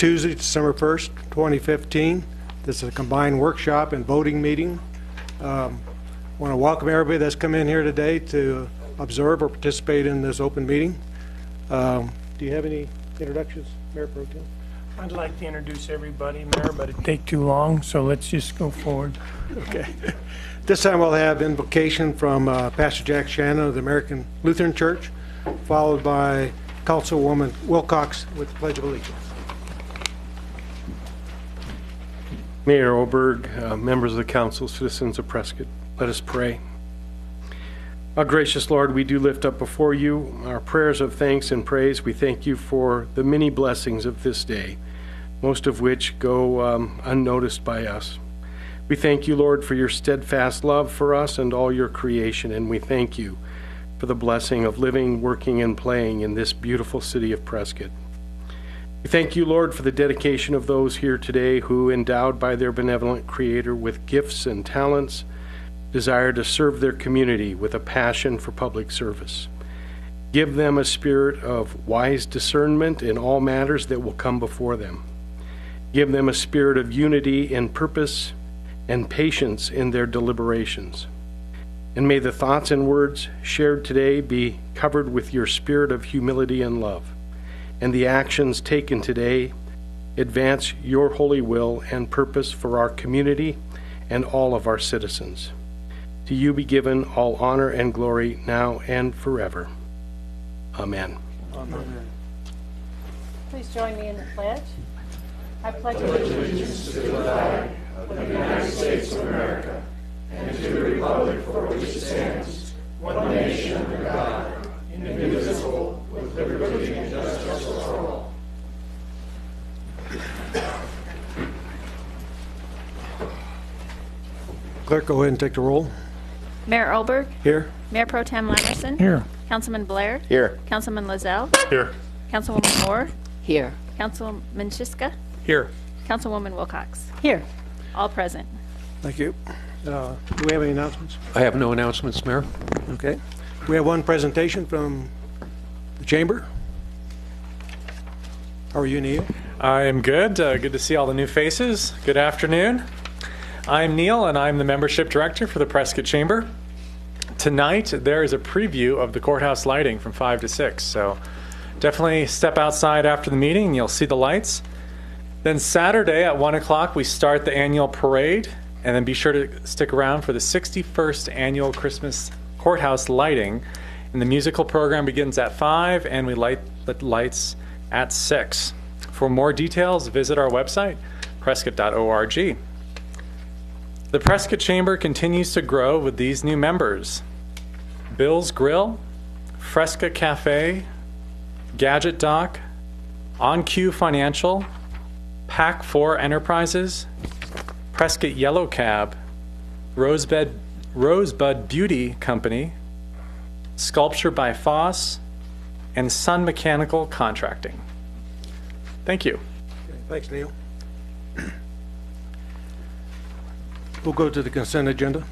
Tuesday, December 1st, 2015. This is a combined workshop and voting meeting. I want to welcome everybody that's come in here today to observe or participate in this open meeting. Do you have any introductions, Mayor Pro Tem? I'd like to introduce everybody, Mayor, but it'd take too long, so let's just go forward. Okay. This time we'll have invocation from Pastor Jack Shannon of the American Lutheran Church, followed by Councilwoman Wilcox with the Pledge of Allegiance. Mayor Oberg, members of the council, citizens of Prescott, let us pray. Our gracious Lord, we do lift up before you our prayers of thanks and praise. We thank you for the many blessings of this day, most of which go unnoticed by us. We thank you, Lord, for your steadfast love for us and all your creation, and we thank you for the blessing of living, working, and playing in this beautiful city of Prescott. We thank you, Lord, for the dedication of those here today who, endowed by their benevolent Creator with gifts and talents, desire to serve their community with a passion for public service. Give them a spirit of wise discernment in all matters that will come before them. Give them a spirit of unity in purpose and patience in their deliberations. And may the thoughts and words shared today be covered with your spirit of humility and love, and the actions taken today advance your holy will and purpose for our community and all of our citizens. To you be given all honor and glory now and forever. Amen. Amen. Please join me in the pledge. I pledge allegiance to the flag of the United States of America and to the republic for which it stands, one nation under God, indivisible, with liberty and justice for all. Clerk, go ahead and take the roll. Mayor Oberg. Here. Mayor Pro Tem Lamerson. Here. Councilman Blair. Here. Councilman Lozelle. Here. Councilwoman Moore. Here. Councilman Shiska. Here. Councilwoman Wilcox. Here. All present. Thank you. Do we have any announcements? I have no announcements, Mayor. Okay. We have one presentation from the chamber. How are you, Neil? I am good. Good to see all the new faces. Good afternoon. I'm Neil, and I'm the membership director for the Prescott Chamber. Tonight, there is a preview of the courthouse lighting from 5 to 6, so definitely step outside after the meeting and you'll see the lights. Then Saturday at 1 o'clock, we start the annual parade, and then be sure to stick around for the 61st annual Christmas courthouse lighting. And the musical program begins at 5, and we light the lights at 6. For more details, visit our website, prescott.org. The Prescott Chamber continues to grow with these new members: Bill's Grill, Fresca Cafe, Gadget Dock, On Cue Financial, Pack 4 Enterprises, Prescott Yellow Cab, Rosebud Beauty Company, Sculpture by Foss, and Sun Mechanical Contracting. Thank you. Okay, thanks, Neil. We'll go to the consent agenda.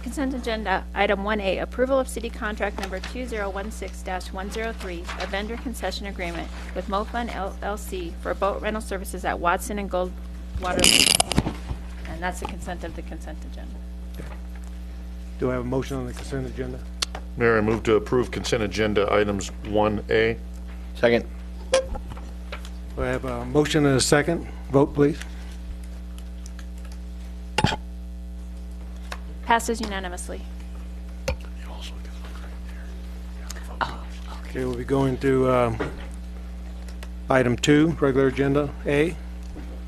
Consent agenda, item 1A, approval of city contract number 2016-103, a vendor concession agreement with MoFun LLC for boat rental services at Watson and Goldwater. And that's the consent of the consent agenda. Do I have a motion on the consent agenda? Mayor, I move to approve consent agenda items 1A. Second. Do I have a motion and a second? Vote, please. Passes unanimously. Okay, we'll be going to item 2, regular agenda A.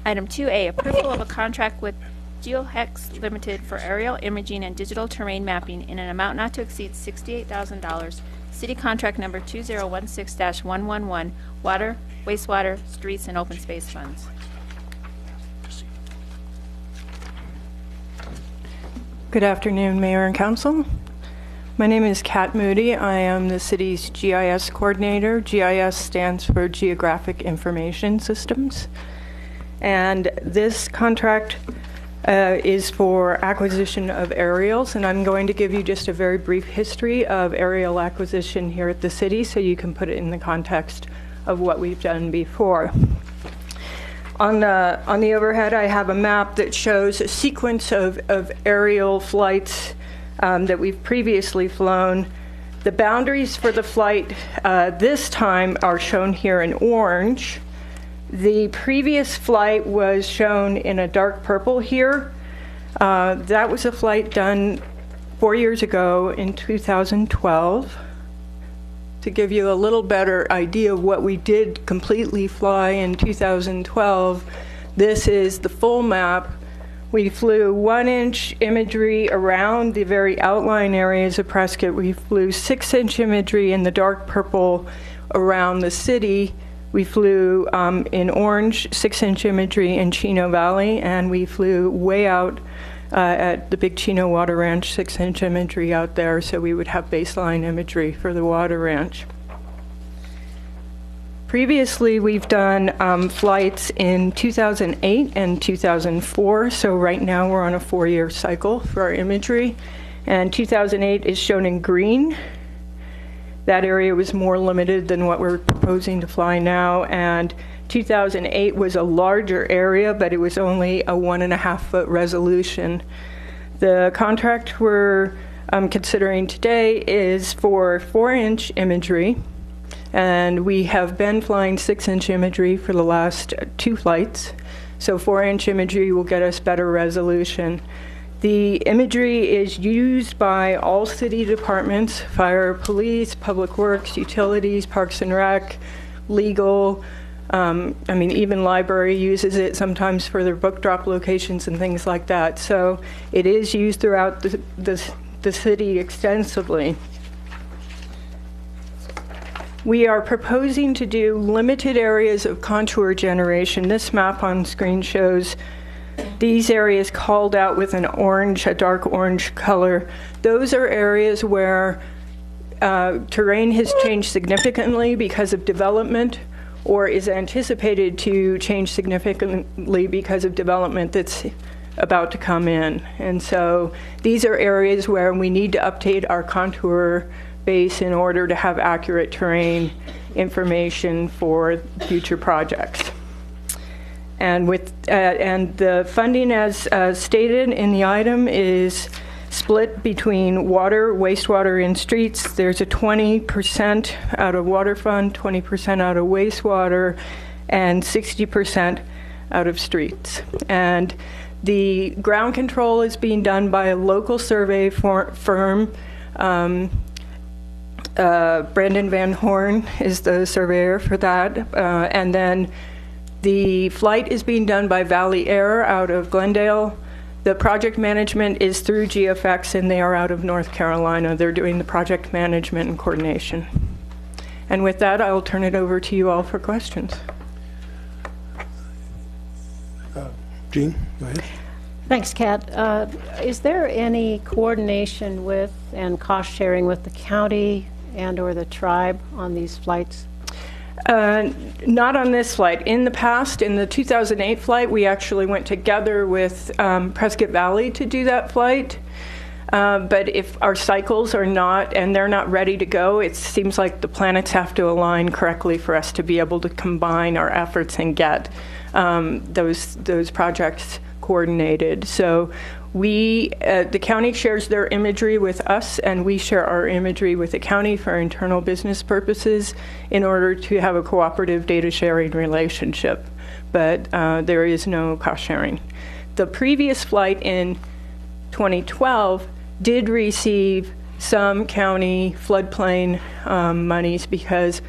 Item 2A, approval of a contract with GeoHex Limited for aerial imaging and digital terrain mapping in an amount not to exceed $68,000. City contract number 2016-111, water, wastewater, streets, and open space funds. Good afternoon, Mayor and Council. My name is Kat Moody. I am the city's GIS coordinator. GIS stands for Geographic Information Systems. And this contract is for acquisition of aerials, and I'm going to give you just a very brief history of aerial acquisition here at the city so you can put it in the context of what we've done before. On the overhead, I have a map that shows a sequence of aerial flights that we've previously flown. The boundaries for the flight this time are shown here in orange. The previous flight was shown in a dark purple here. That was a flight done 4 years ago in 2012. To give you a little better idea of what we did completely fly in 2012, this is the full map. We flew 1-inch imagery around the very outline areas of Prescott. We flew 6-inch imagery in the dark purple around the city. We flew in orange 6-inch imagery in Chino Valley, and we flew way out at the Big Chino Water Ranch 6-inch imagery out there, so we would have baseline imagery for the water ranch. Previously, we've done flights in 2008 and 2004, so right now we're on a 4-year cycle for our imagery, and 2008 is shown in green. That area was more limited than what we're proposing to fly now, and 2008 was a larger area, but it was only a 1.5-foot resolution. The contract we're considering today is for 4-inch imagery, and we have been flying 6-inch imagery for the last 2 flights. So 4-inch imagery will get us better resolution. The imagery is used by all city departments: fire, police, public works, utilities, parks and rec, legal. Even library uses it sometimes for their book drop locations and things like that. So it is used throughout the city extensively. We are proposing to do limited areas of contour generation. This map on screen shows these areas called out with an orange, a dark orange color. Those are areas where terrain has changed significantly because of development, or is anticipated to change significantly because of development that's about to come in. And so these are areas where we need to update our contour base in order to have accurate terrain information for future projects. And the funding, as stated in the item, is split between water, wastewater, and streets. There's a 20% out of water fund, 20% out of wastewater, and 60% out of streets. And the ground control is being done by a local survey firm. Brandon Van Horn is the surveyor for that. And then the flight is being done by Valley Air out of Glendale. The project management is through GFX, and they are out of North Carolina. They're doing the project management and coordination. And with that, I will turn it over to you all for questions. Jean, go ahead. Thanks, Kat. Is there any coordination with and cost sharing with the county and or the tribe on these flights? Not on this flight. In the past, in the 2008 flight, we actually went together with Prescott Valley to do that flight. But if our cycles are not, and they're not ready to go, it seems like the planets have to align correctly for us to be able to combine our efforts and get those projects coordinated. So we, the county shares their imagery with us, and we share our imagery with the county for internal business purposes in order to have a cooperative data sharing relationship. But there is no cost sharing. The previous flight in 2012 did receive some county floodplain monies, because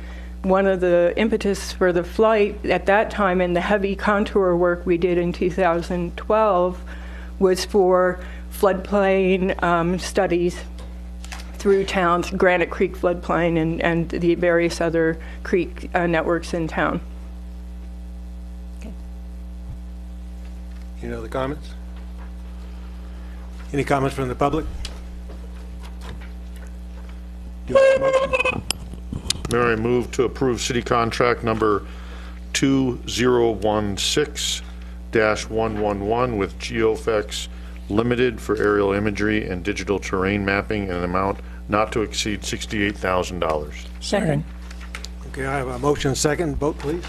one of the impetus for the flight at that time and the heavy contour work we did in 2012 was for floodplain studies through towns, Granite Creek floodplain and the various other creek networks in town. Okay. Any other comments? Any comments from the public? Do you have a motion? Mayor, I move to approve city contract number 2016-111 with GeoFX Limited for aerial imagery and digital terrain mapping in an amount not to exceed $68,000. Second. Okay, I have a motion second. Vote, please.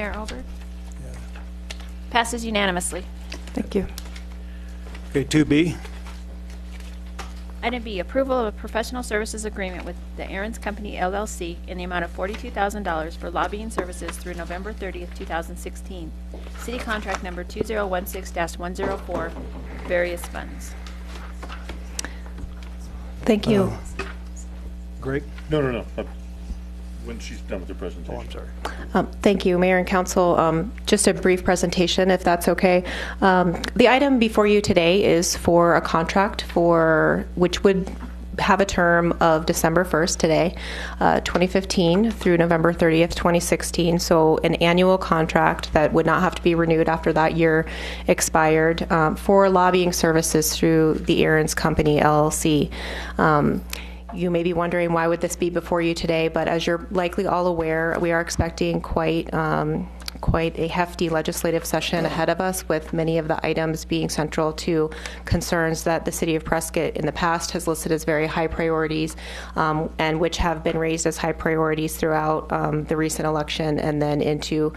Mayor Olberg? Passes unanimously. Thank you. Okay, 2B. Item B, approval of a professional services agreement with the Aaron's Company LLC in the amount of $42,000 for lobbying services through November 30th, 2016. City contract number 2016-104, various funds. Thank you. Greg? No. When she's done with the presentation. Oh, I'm sorry. Thank you, Mayor and Council. Just a brief presentation, if that's okay. The item before you today is for a contract which would have a term of December 1st today, 2015 through November 30th, 2016. So an annual contract that would not have to be renewed after that year expired for lobbying services through the Aaron's Company LLC. You may be wondering why would this be before you today, but as you're likely all aware, we are expecting quite a hefty legislative session ahead of us, with many of the items being central to concerns that the City of Prescott in the past has listed as very high priorities, and which have been raised as high priorities throughout the recent election and then into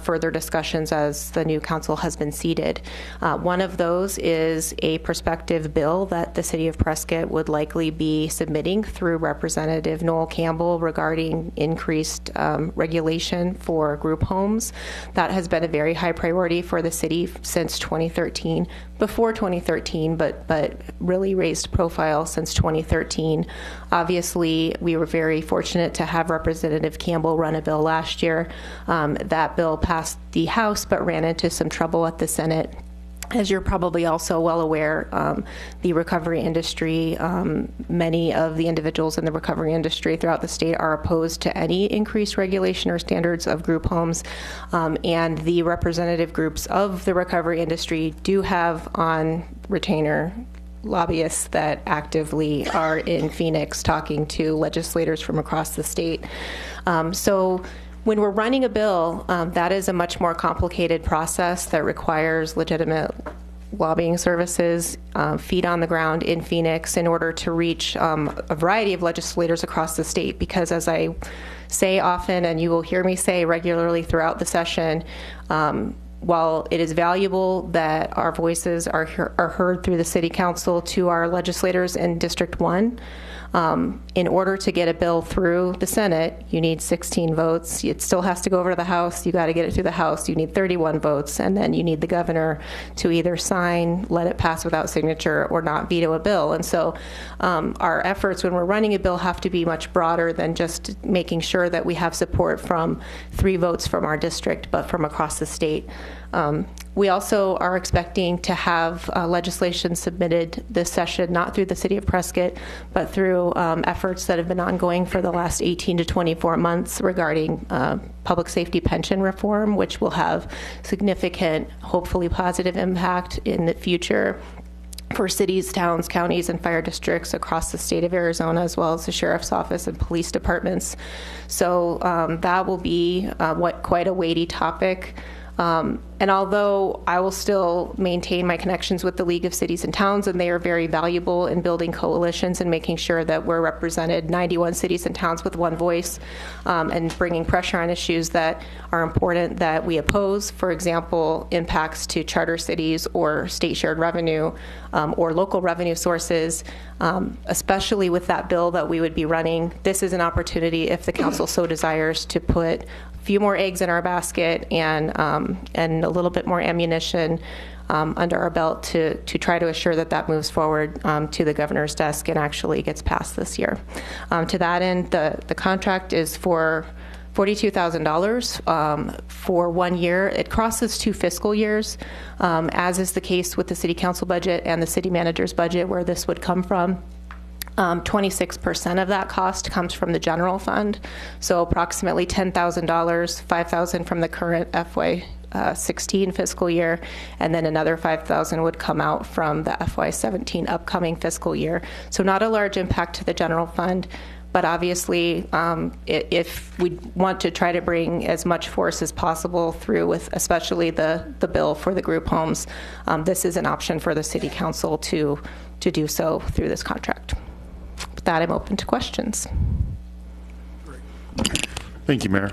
further discussions as the new council has been seated. One of those is a prospective bill that the City of Prescott would likely be submitting through Representative Noel Campbell regarding increased regulation for group homes. That has been a very high priority for the city since 2013, before 2013, but really raised profile since 2013. Obviously, we were very fortunate to have Representative Campbell run a bill last year. That bill passed the House but ran into some trouble at the Senate. As you're probably also well aware, the recovery industry, many of the individuals in the recovery industry throughout the state are opposed to any increased regulation or standards of group homes, and the representative groups of the recovery industry do have on retainer lobbyists that actively are in Phoenix talking to legislators from across the state. So when we're running a bill, that is a much more complicated process that requires legitimate lobbying services, feet on the ground in Phoenix in order to reach a variety of legislators across the state. Because as I say often, and you will hear me say regularly throughout the session, while it is valuable that our voices are heard through the City Council to our legislators in District 1, in order to get a bill through the Senate, you need 16 votes. It still has to go over to the House. You got to get it through the House. You need 31 votes, and then you need the governor to either sign, let it pass without signature, or not veto a bill. And so our efforts when we're running a bill have to be much broader than just making sure that we have support from 3 votes from our district, but from across the state. We also are expecting to have legislation submitted this session, not through the City of Prescott, but through efforts that have been ongoing for the last 18 to 24 months regarding public safety pension reform, which will have significant, hopefully positive impact in the future for cities, towns, counties, and fire districts across the state of Arizona, as well as the sheriff's office and police departments. So that will be quite a weighty topic. And although I will still maintain my connections with the League of Cities and Towns, and they are very valuable in building coalitions and making sure that we're represented 91 cities and towns with one voice, and bringing pressure on issues that are important that we oppose, for example, impacts to charter cities or state shared revenue or local revenue sources, especially with that bill that we would be running. This is an opportunity, if the council so desires, to put few more eggs in our basket and a little bit more ammunition under our belt to try to assure that moves forward to the governor's desk and actually gets passed this year. To that end, the contract is for $42,000 for 1 year. It crosses 2 fiscal years, as is the case with the city council budget and the city manager's budget, where this would come from. 26% of that cost comes from the general fund, so approximately $10,000, $5,000 from the current FY16 fiscal year, and then another $5,000 would come out from the FY17 upcoming fiscal year. So not a large impact to the general fund, but obviously if we want to try to bring as much force as possible through with especially the bill for the group homes, this is an option for the city council to do so through this contract. With that, I'm open to questions. Thank you, Mayor.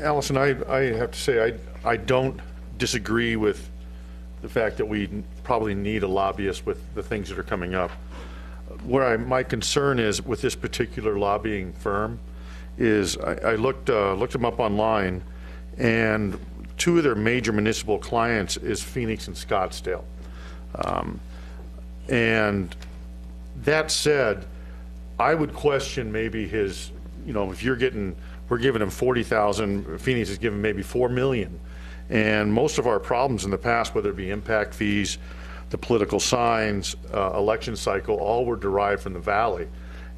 Allison, I have to say, I don't disagree with the fact that we probably need a lobbyist with the things that are coming up. My concern is with this particular lobbying firm is I looked them up online, and two of their major municipal clients is Phoenix and Scottsdale. And that said, I would question maybe his, if we're giving him 40,000, Phoenix is giving maybe 4 million. And most of our problems in the past, whether it be impact fees, the political signs, election cycle, all were derived from the Valley.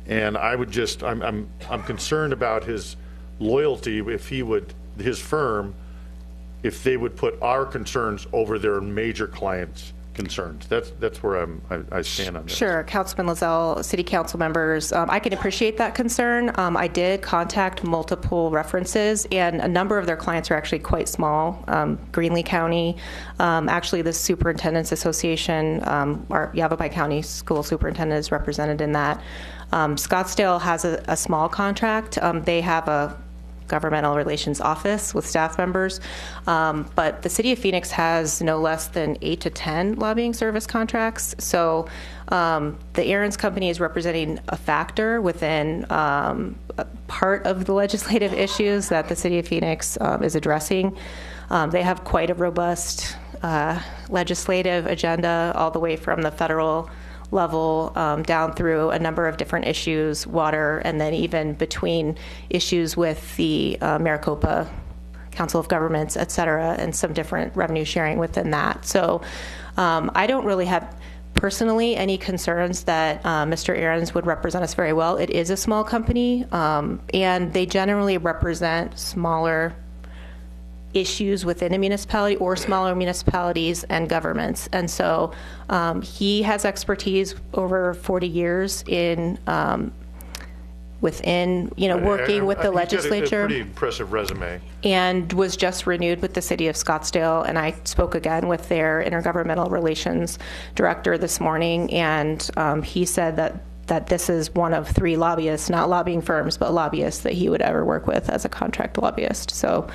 And I'm concerned about his loyalty his firm, if they would put our concerns over their major clients' concerns. That's where I stand on this. Sure, Councilman Lozelle, City Council members, I can appreciate that concern. I did contact multiple references, and a number of their clients are actually quite small. Greenlee County, actually the Superintendent's Association, our Yavapai County School Superintendent is represented in that. Scottsdale has a small contract. They have a governmental relations office with staff members, but the City of Phoenix has no less than 8 to 10 lobbying service contracts. So the Aaron's company is representing a factor within part of the legislative issues that the City of Phoenix is addressing. They have quite a robust legislative agenda, all the way from the federal level down through a number of different issues, water, and then even between issues with the Maricopa Council of Governments, et cetera, and some different revenue sharing within that. So I don't really have personally any concerns that Mr. Ahrens would represent us very well. It is a small company, and they generally represent smaller issues within a municipality or smaller municipalities and governments. And so he has expertise over 40 years in working with the legislature. He's got a pretty impressive resume. And was just renewed with the City of Scottsdale. And I spoke again with their intergovernmental relations director this morning, and he said that this is one of 3 lobbyists, not lobbying firms, but lobbyists that he would ever work with as a contract lobbyist. So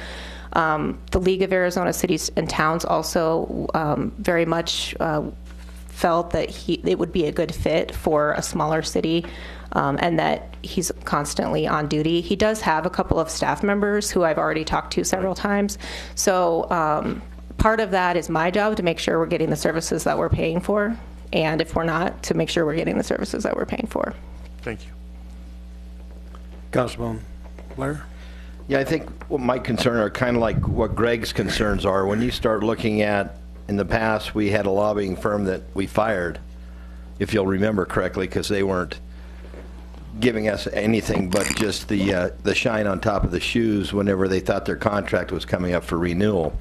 the League of Arizona Cities and Towns also very much felt that it would be a good fit for a smaller city, and that he's constantly on duty. He does have a couple of staff members who I've already talked to several times. So part of that is my job, to make sure we're getting the services that we're paying for, and if we're not, to make sure we're getting the services that we're paying for. Thank you. Councilman Blair? Yeah, I think what my concerns are kind of like what Greg's concerns are. When you start looking at, in the past, we had a lobbying firm that we fired, if you'll remember correctly, because they weren't giving us anything but just the shine on top of the shoes whenever they thought their contract was coming up for renewal.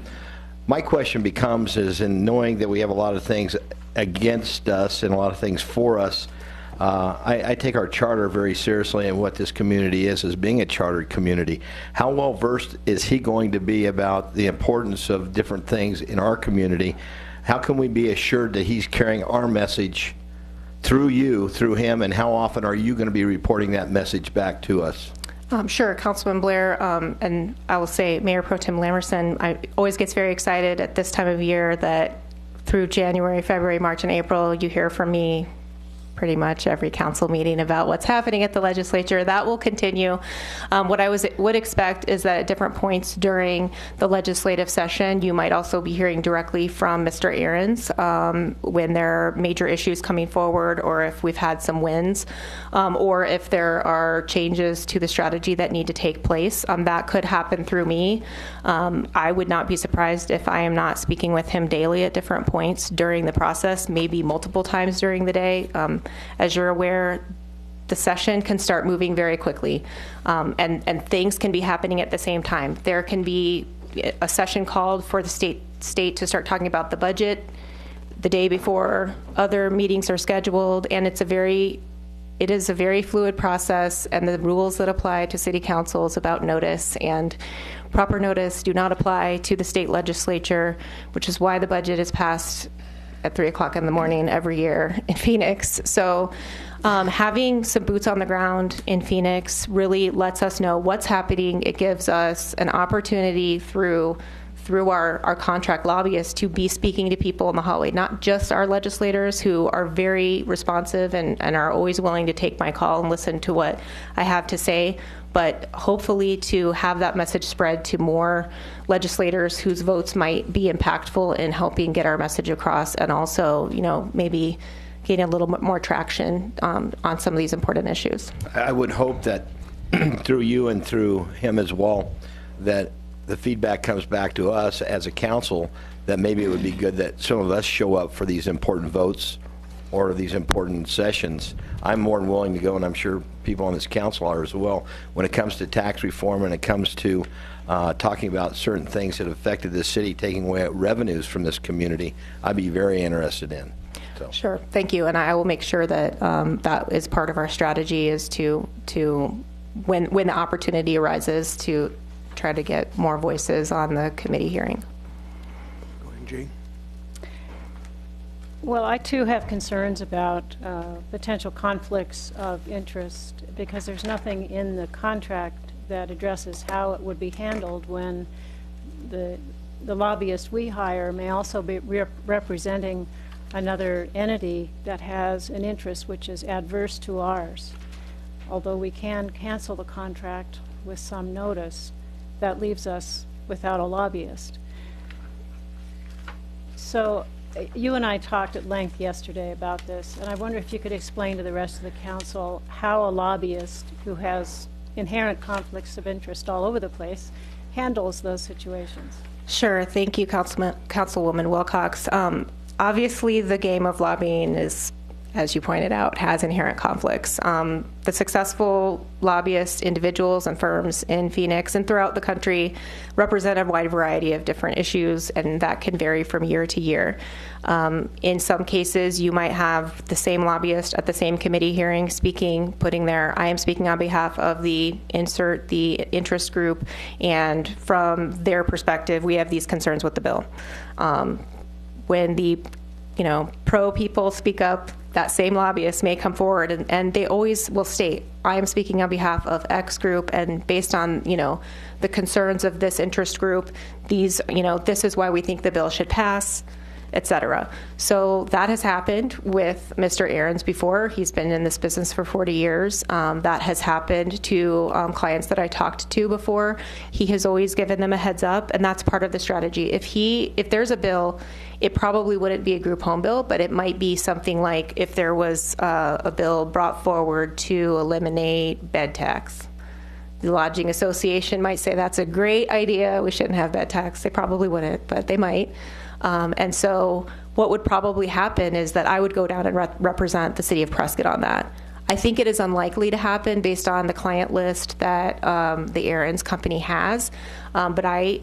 My question becomes, is in knowing that we have a lot of things against us and a lot of things for us, I take our charter very seriously, and what this community is as being a chartered community. How well versed is he going to be about the importance of different things in our community? How can we be assured that he's carrying our message through him, and how often are you going to be reporting that message back to us? Sure, Councilman Blair, and I will say Mayor Pro Tem Lamerson always gets very excited at this time of year that through January, February, March, and April, you hear from me pretty much every council meeting about what's happening at the legislature. That will continue. What I would expect is that at different points during the legislative session, you might also be hearing directly from Mr. Ahrens when there are major issues coming forward, or if we've had some wins, or if there are changes to the strategy that need to take place. That could happen through me. I would not be surprised if I am not speaking with him daily at different points during the process, maybe multiple times during the day. As you're aware, the session can start moving very quickly, and things can be happening at the same time. There can be a session called for the state to start talking about the budget the day before other meetings are scheduled, and it is a very fluid process, and the rules that apply to city councils about notice and proper notice do not apply to the state legislature, which is why the budget is passed at 3 o'clock in the morning every year in Phoenix. So Having some boots on the ground in Phoenix really lets us know what's happening. It gives us an opportunity through our contract lobbyists to be speaking to people in the hallway, not just our legislators who are very responsive and are always willing to take my call and listen to what I have to say, but hopefully to have that message spread to more legislators whose votes might be impactful in helping get our message across, and also, maybe getting a little bit more traction on some of these important issues. I would hope that through you and through him as well, that the feedback comes back to us as a council, that maybe it would be good that some of us show up for these important votes or these important sessions. I'm more than willing to go, and I'm sure people on this council are as well, when it comes to tax reform and it comes to talking about certain things that affected this city, taking away revenues from this community. I'd be very interested in. So. Sure, thank you, and I will make sure that that is part of our strategy, is to when the opportunity arises, to try to get more voices on the committee hearing. Go ahead, Jean. Well, I too have concerns about potential conflicts of interest, because there's nothing in the contract that addresses how it would be handled when the lobbyist we hire may also be representing another entity that has an interest which is adverse to ours. Although we can cancel the contract with some notice, that leaves us without a lobbyist. So you and I talked at length yesterday about this, and I wonder if you could explain to the rest of the council how a lobbyist who has inherent conflicts of interest all over the place handles those situations. Sure, thank you, Councilwoman Wilcox. Obviously, the game of lobbying is, as you pointed out, has inherent conflicts. The successful lobbyists, individuals, and firms in Phoenix and throughout the country represent a wide variety of different issues, and that can vary from year to year. In some cases, you might have the same lobbyist at the same committee hearing speaking, putting their, I am speaking on behalf of the interest group, and from their perspective, we have these concerns with the bill. When the pro people speak up, that same lobbyist may come forward and they always will state, I am speaking on behalf of X group, and based on, the concerns of this interest group, this is why we think the bill should pass, etc. So that has happened with Mr. Ahrens before. He's been in this business for 40 years. That has happened to clients that I talked to before. He has always given them a heads up, and that's part of the strategy. If there's a bill, it probably wouldn't be a group home bill, but it might be something like if there was a bill brought forward to eliminate bed tax. The Lodging Association might say that's a great idea, we shouldn't have bed tax. They probably wouldn't, but they might. And so what would probably happen is that I would go down and represent the city of Prescott on that. I think it is unlikely to happen based on the client list that the Ahrens company has, but I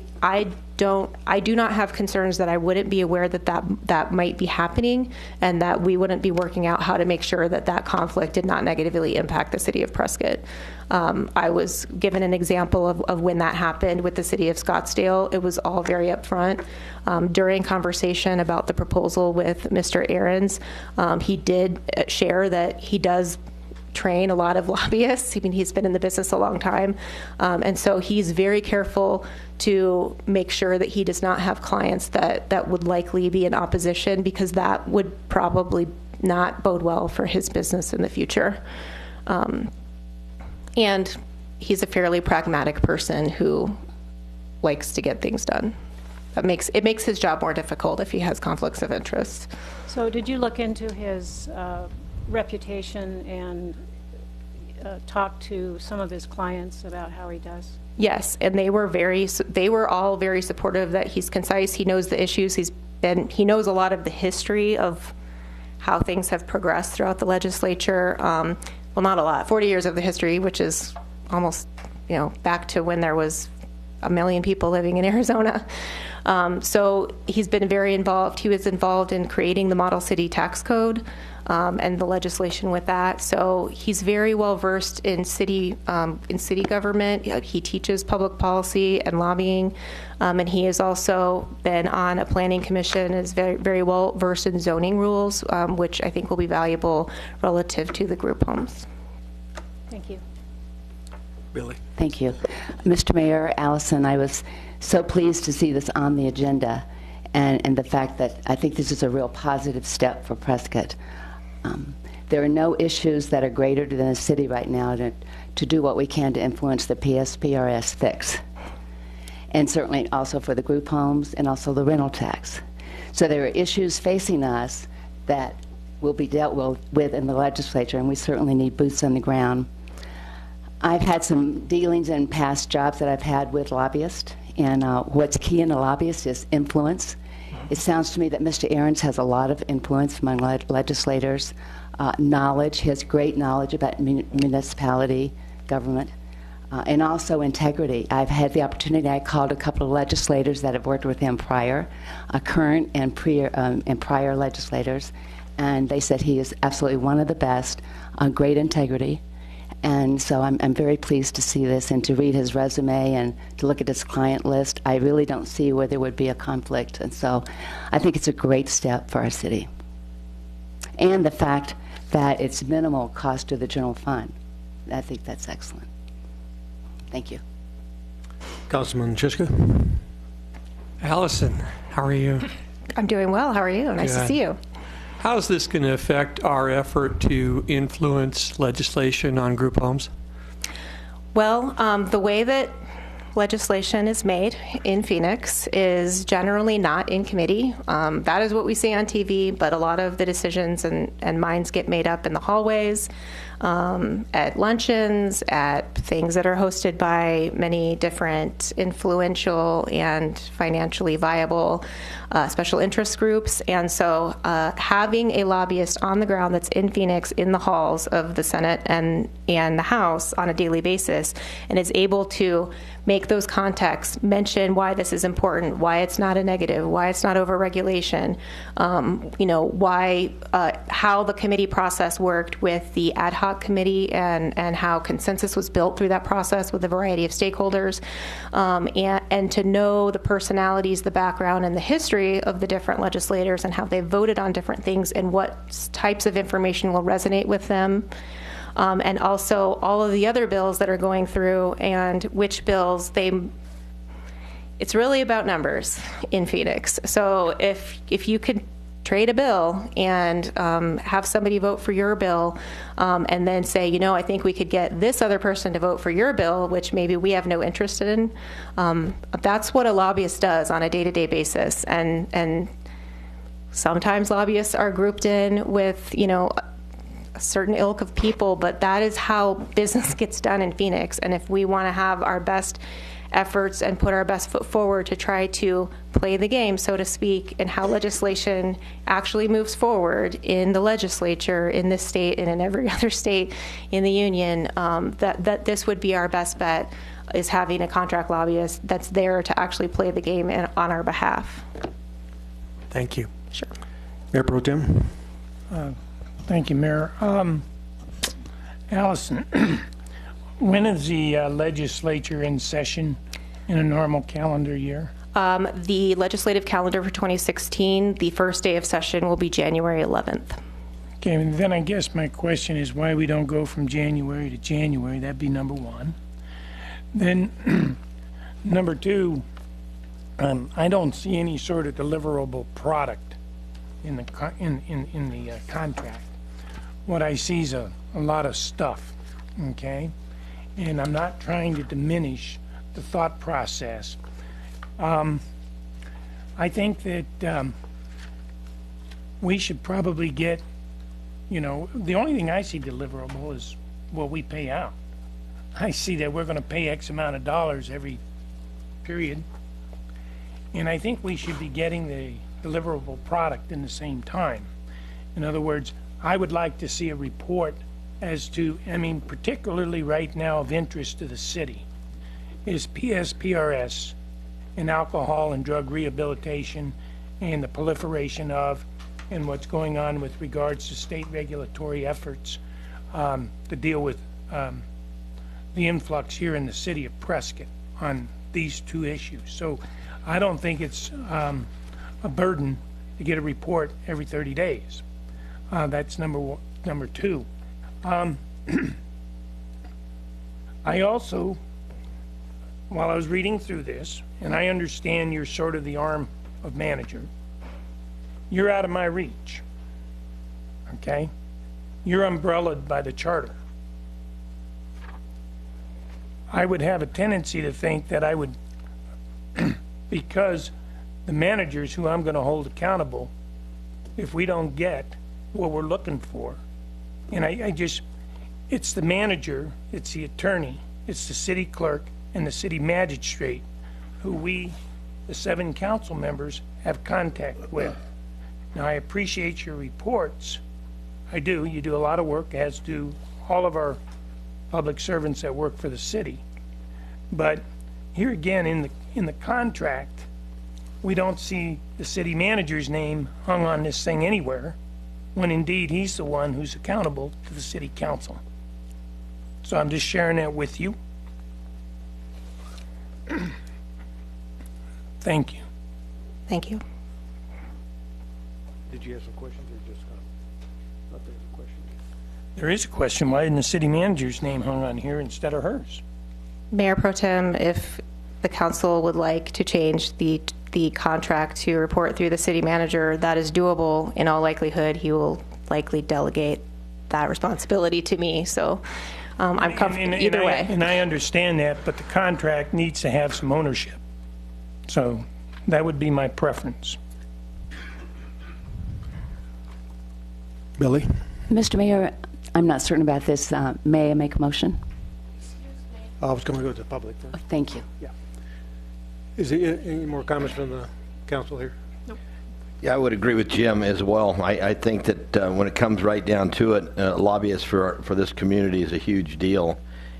do not have concerns that I wouldn't be aware that might be happening, and that we wouldn't be working out how to make sure that conflict did not negatively impact the city of Prescott. I was given an example of when that happened with the city of Scottsdale. It was all very upfront. During conversation about the proposal with Mr. Ahrens, he did share that he does train a lot of lobbyists. I mean, he's been in the business a long time. And so he's very careful to make sure that he does not have clients that would likely be in opposition, because that would probably not bode well for his business in the future. And he's a fairly pragmatic person who likes to get things done. It makes his job more difficult if he has conflicts of interest. So did you look into his reputation and talk to some of his clients about how he does? Yes, and they were all very supportive that he's concise. He knows the issues. He knows a lot of the history of how things have progressed throughout the legislature. Well, not a lot. 40 years of the history, which is almost, back to when there was 1 million people living in Arizona. So he's been very involved. He was involved in creating the Model City Tax Code and the legislation with that. So he's very well versed in city government. He teaches public policy and lobbying, and he has also been on a planning commission. Is very well versed in zoning rules, which I think will be valuable relative to the group homes. Thank you. Billy. Thank you. Mr. Mayor, Allison, I was so pleased to see this on the agenda, and the fact that I think this is a real positive step for Prescott. There are no issues that are greater than the city right now to do what we can to influence the PSPRS fix, and certainly also for the group homes and also the rental tax. So there are issues facing us that will be dealt with in the legislature, and we certainly need boots on the ground. I've had some dealings in past jobs that I've had with lobbyists, and what's key in a lobbyist is influence. It sounds to me that Mr. Ahrens has a lot of influence among legislators, knowledge. He has great knowledge about municipality government, and also integrity. I've had the opportunity, I called a couple of legislators that have worked with him prior, current and prior legislators, and they said he is absolutely one of the best, great integrity. And so I'm very pleased to see this and to read his resume and to look at his client list. I really don't see where there would be a conflict. And so I think it's a great step for our city. And the fact that it's minimal cost to the general fund. I think that's excellent. Thank you. Councilman Chiska. Allison, how are you? I'm doing well. How are you? Nice to see you. How is this going to affect our effort to influence legislation on group homes? Well, the way that legislation is made in Phoenix is generally not in committee. That is what we see on TV, but a lot of the decisions and minds get made up in the hallways, at luncheons, at things that are hosted by many different influential and financially viable special interest groups. And so having a lobbyist on the ground that's in Phoenix, in the halls of the Senate and the House on a daily basis, and is able to make those contexts, mention why this is important, why it's not a negative, why it's not overregulation, why, how the committee process worked with the ad hoc committee and how consensus was built through that process with a variety of stakeholders, and to know the personalities, the background, and the history of the different legislators and how they voted on different things and what types of information will resonate with them. And also all of the other bills that are going through and which bills it's really about numbers in Phoenix. So if you could trade a bill and have somebody vote for your bill and then say, I think we could get this other person to vote for your bill, which maybe we have no interest in, that's what a lobbyist does on a day-to-day basis. And sometimes lobbyists are grouped in with, a certain ilk of people, but that is how business gets done in Phoenix. And if we want to have our best efforts and put our best foot forward to try to play the game, so to speak, and how legislation actually moves forward in the legislature, in this state and in every other state in the union, that this would be our best bet, is having a contract lobbyist that's there to actually play the game on our behalf. Thank you. Sure. Mayor Pro Tem. Thank you, Mayor. Allison, when is the legislature in session in a normal calendar year? The legislative calendar for 2016, the first day of session will be January 11th. Okay, and then I guess my question is why we don't go from January to January. That'd be number one. Then number two, I don't see any sort of deliverable product in the contract. What I see is a lot of stuff, okay? And I'm not trying to diminish the thought process. I think that we should probably get, the only thing I see deliverable is what we pay out. I see that we're going to pay X amount of dollars every period. And I think we should be getting the deliverable product in the same time. In other words, I would like to see a report as to, particularly right now of interest to the city, is PSPRS and alcohol and drug rehabilitation and the proliferation of and what's going on with regards to state regulatory efforts to deal with the influx here in the city of Prescott on these two issues. So I don't think it's a burden to get a report every 30 days. That's number one. Number two, I also, while I was reading through this, and I understand you're sort of the arm of manager, you're out of my reach, okay? You're umbrellaed by the charter. I would have a tendency to think that I would, because the managers who I'm going to hold accountable, if we don't get what we're looking for, and I just, it's the manager, it's the attorney, it's the city clerk, and the city magistrate who we, the 7 council members, have contact with. Now, I appreciate your reports. I do. You do a lot of work, as do all of our public servants that work for the city. But here again, in the contract, we don't see the city manager's name hung on this thing anywhere, when indeed he's the one who's accountable to the city council. So I'm just sharing that with you. Thank you. Thank you. Did you have some questions or just thought there was a question? There is a question, why isn't the city manager's name hung on here instead of hers? Mayor Pro Tem, if the council would like to change the contract to report through the city manager, that is doable. In all likelihood, he will likely delegate that responsibility to me. So I'm comfortable either way. And I understand that, but the contract needs to have some ownership. So that would be my preference. Billy? Mr. Mayor, I'm not certain about this. May I make a motion? I was going to go to the public first. Oh, thank you. Yeah. Is there any more comments from the council here? Yeah, I would agree with Jim as well. I think that when it comes right down to it, lobbyists for this community is a huge deal.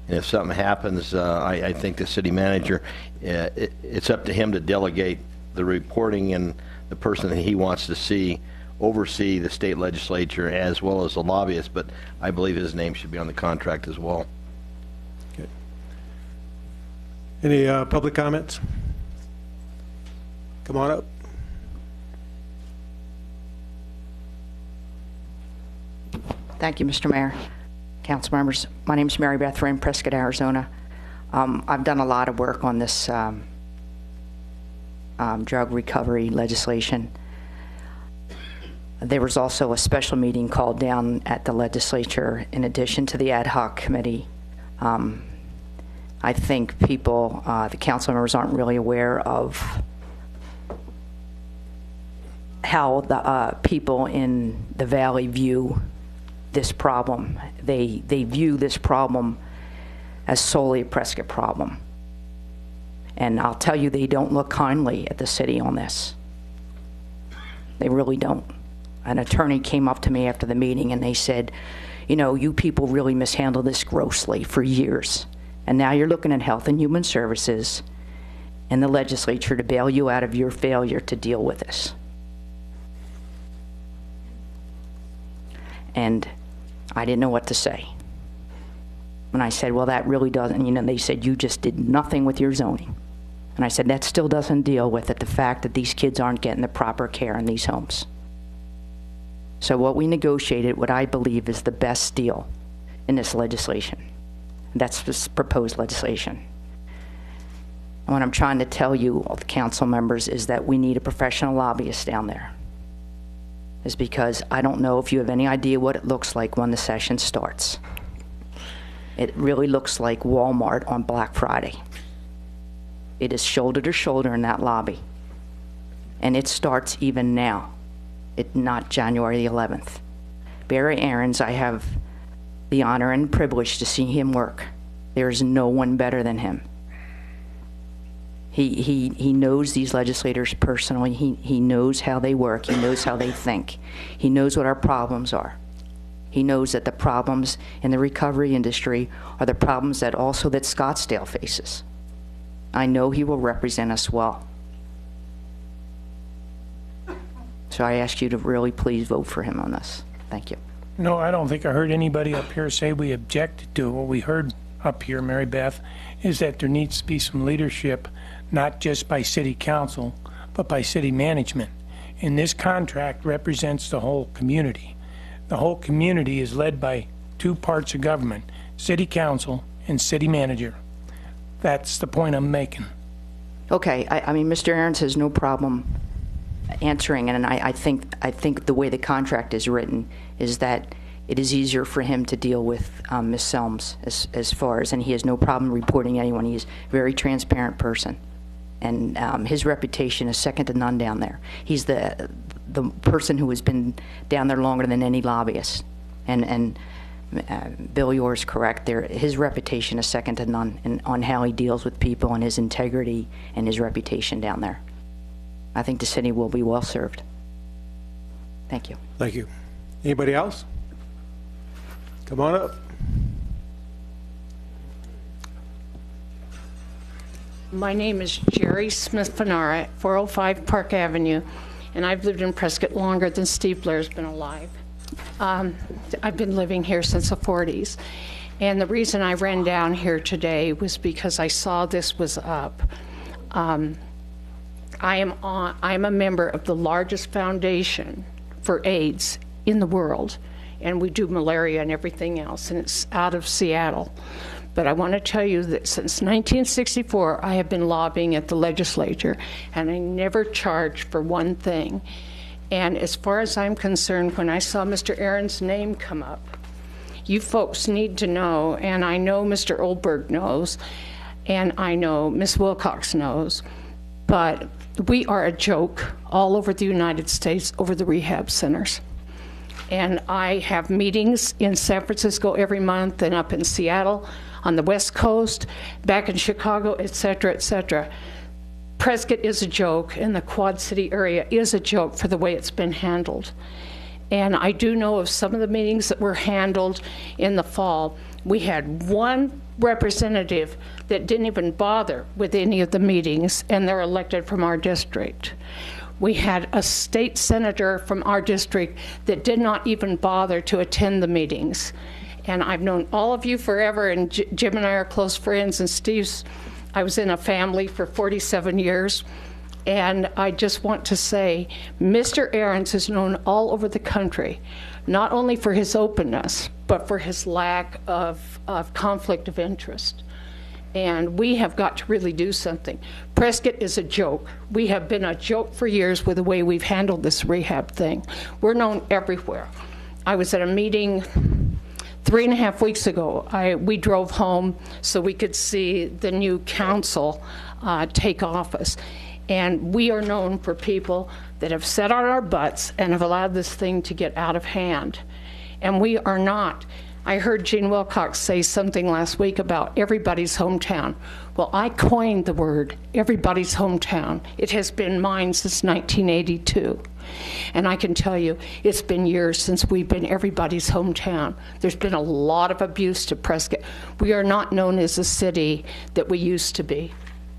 And if something happens, I think the city manager, it's up to him to delegate the reporting and the person that he wants to see oversee the state legislature as well as the lobbyist, but I believe his name should be on the contract as well. Okay. Any public comments? Come on up. Thank you, Mr. Mayor. Council members, my name is Mary Beth Wren, Prescott, Arizona. I've done a lot of work on this drug recovery legislation. There was also a special meeting called down at the legislature in addition to the ad hoc committee. I think people, the council members aren't really aware of how the people in the valley view this problem. They view this problem as solely a Prescott problem. And I'll tell you, they don't look kindly at the city on this. They really don't. An attorney came up to me after the meeting and they said, you know, you people really mishandled this grossly for years. And now you're looking at Health and Human Services and the legislature to bail you out of your failure to deal with this. And I didn't know what to say. And I said, well, that really doesn't, you know, they said, you just did nothing with your zoning. And I said, that still doesn't deal with it, the fact that these kids aren't getting the proper care in these homes. So what we negotiated, what I believe is the best deal in this legislation. That's this proposed legislation. And what I'm trying to tell you, all the council members, is that we need a professional lobbyist down there. Is because I don't know if you have any idea what it looks like when the session starts. It really looks like Walmart on Black Friday. It is shoulder to shoulder in that lobby. And it starts even now. It's not January the 11th. Barry Aarons, I have the honor and privilege to see him work. There is no one better than him. He knows these legislators personally. He knows how they work. He knows how they think. He knows what our problems are. He knows that the problems in the recovery industry are the problems that also that Scottsdale faces. I know he will represent us well. So I ask you to really please vote for him on this. Thank you. No, I don't think I heard anybody up here say we objected to it. What we heard up here, Mary Beth, is that there needs to be some leadership, not just by city council, but by city management. And this contract represents the whole community. The whole community is led by two parts of government, city council and city manager. That's the point I'm making. Okay, I mean, Mr. Aarons has no problem answering, and I think the way the contract is written is that it is easier for him to deal with Ms. Selms as far as, and he has no problem reporting anyone. He's a very transparent person, and his reputation is second to none down there. He's the person who has been down there longer than any lobbyist, and Bill, yours correct. His reputation is second to none on how he deals with people and his integrity and his reputation down there. I think the city will be well served. Thank you. Thank you. Anybody else? Come on up. My name is Jerry Smith-Fanara at 405 Park Avenue, and I've lived in Prescott longer than Steve Blair's been alive. I've been living here since the 40s, and the reason I ran down here today was because I saw this was up. I'm a member of the largest foundation for AIDS in the world, and we do malaria and everything else, and it's out of Seattle. But I want to tell you that since 1964, I have been lobbying at the legislature, and I never charged for one thing. And as far as I'm concerned, when I saw Mr. Aaron's name come up, you folks need to know, and I know Mr. Oldberg knows, and I know Ms. Wilcox knows, but we are a joke all over the United States over the rehab centers. And I have meetings in San Francisco every month and up in Seattle, on the West Coast, back in Chicago, et cetera, et cetera. Prescott is a joke, and the Quad City area is a joke for the way it's been handled. And I do know of some of the meetings that were handled in the fall. We had one representative that didn't even bother with any of the meetings, and they're elected from our district. We had a state senator from our district that did not even bother to attend the meetings. And I've known all of you forever, and Jim and I are close friends, and I was in a family for 47 years. And I just want to say, Mr. Aarons is known all over the country, not only for his openness, but for his lack of conflict of interest. And we have got to really do something. Prescott is a joke. We have been a joke for years with the way we've handled this rehab thing. We're known everywhere. I was at a meeting 3.5 weeks ago. We drove home so we could see the new council take office. And we are known for people that have sat on our butts and have allowed this thing to get out of hand. And we are not. I heard Gene Wilcox say something last week about everybody's hometown. Well, I coined the word everybody's hometown. It has been mine since 1982. And I can tell you, it's been years since we've been everybody's hometown. There's been a lot of abuse to Prescott. We are not known as a city that we used to be.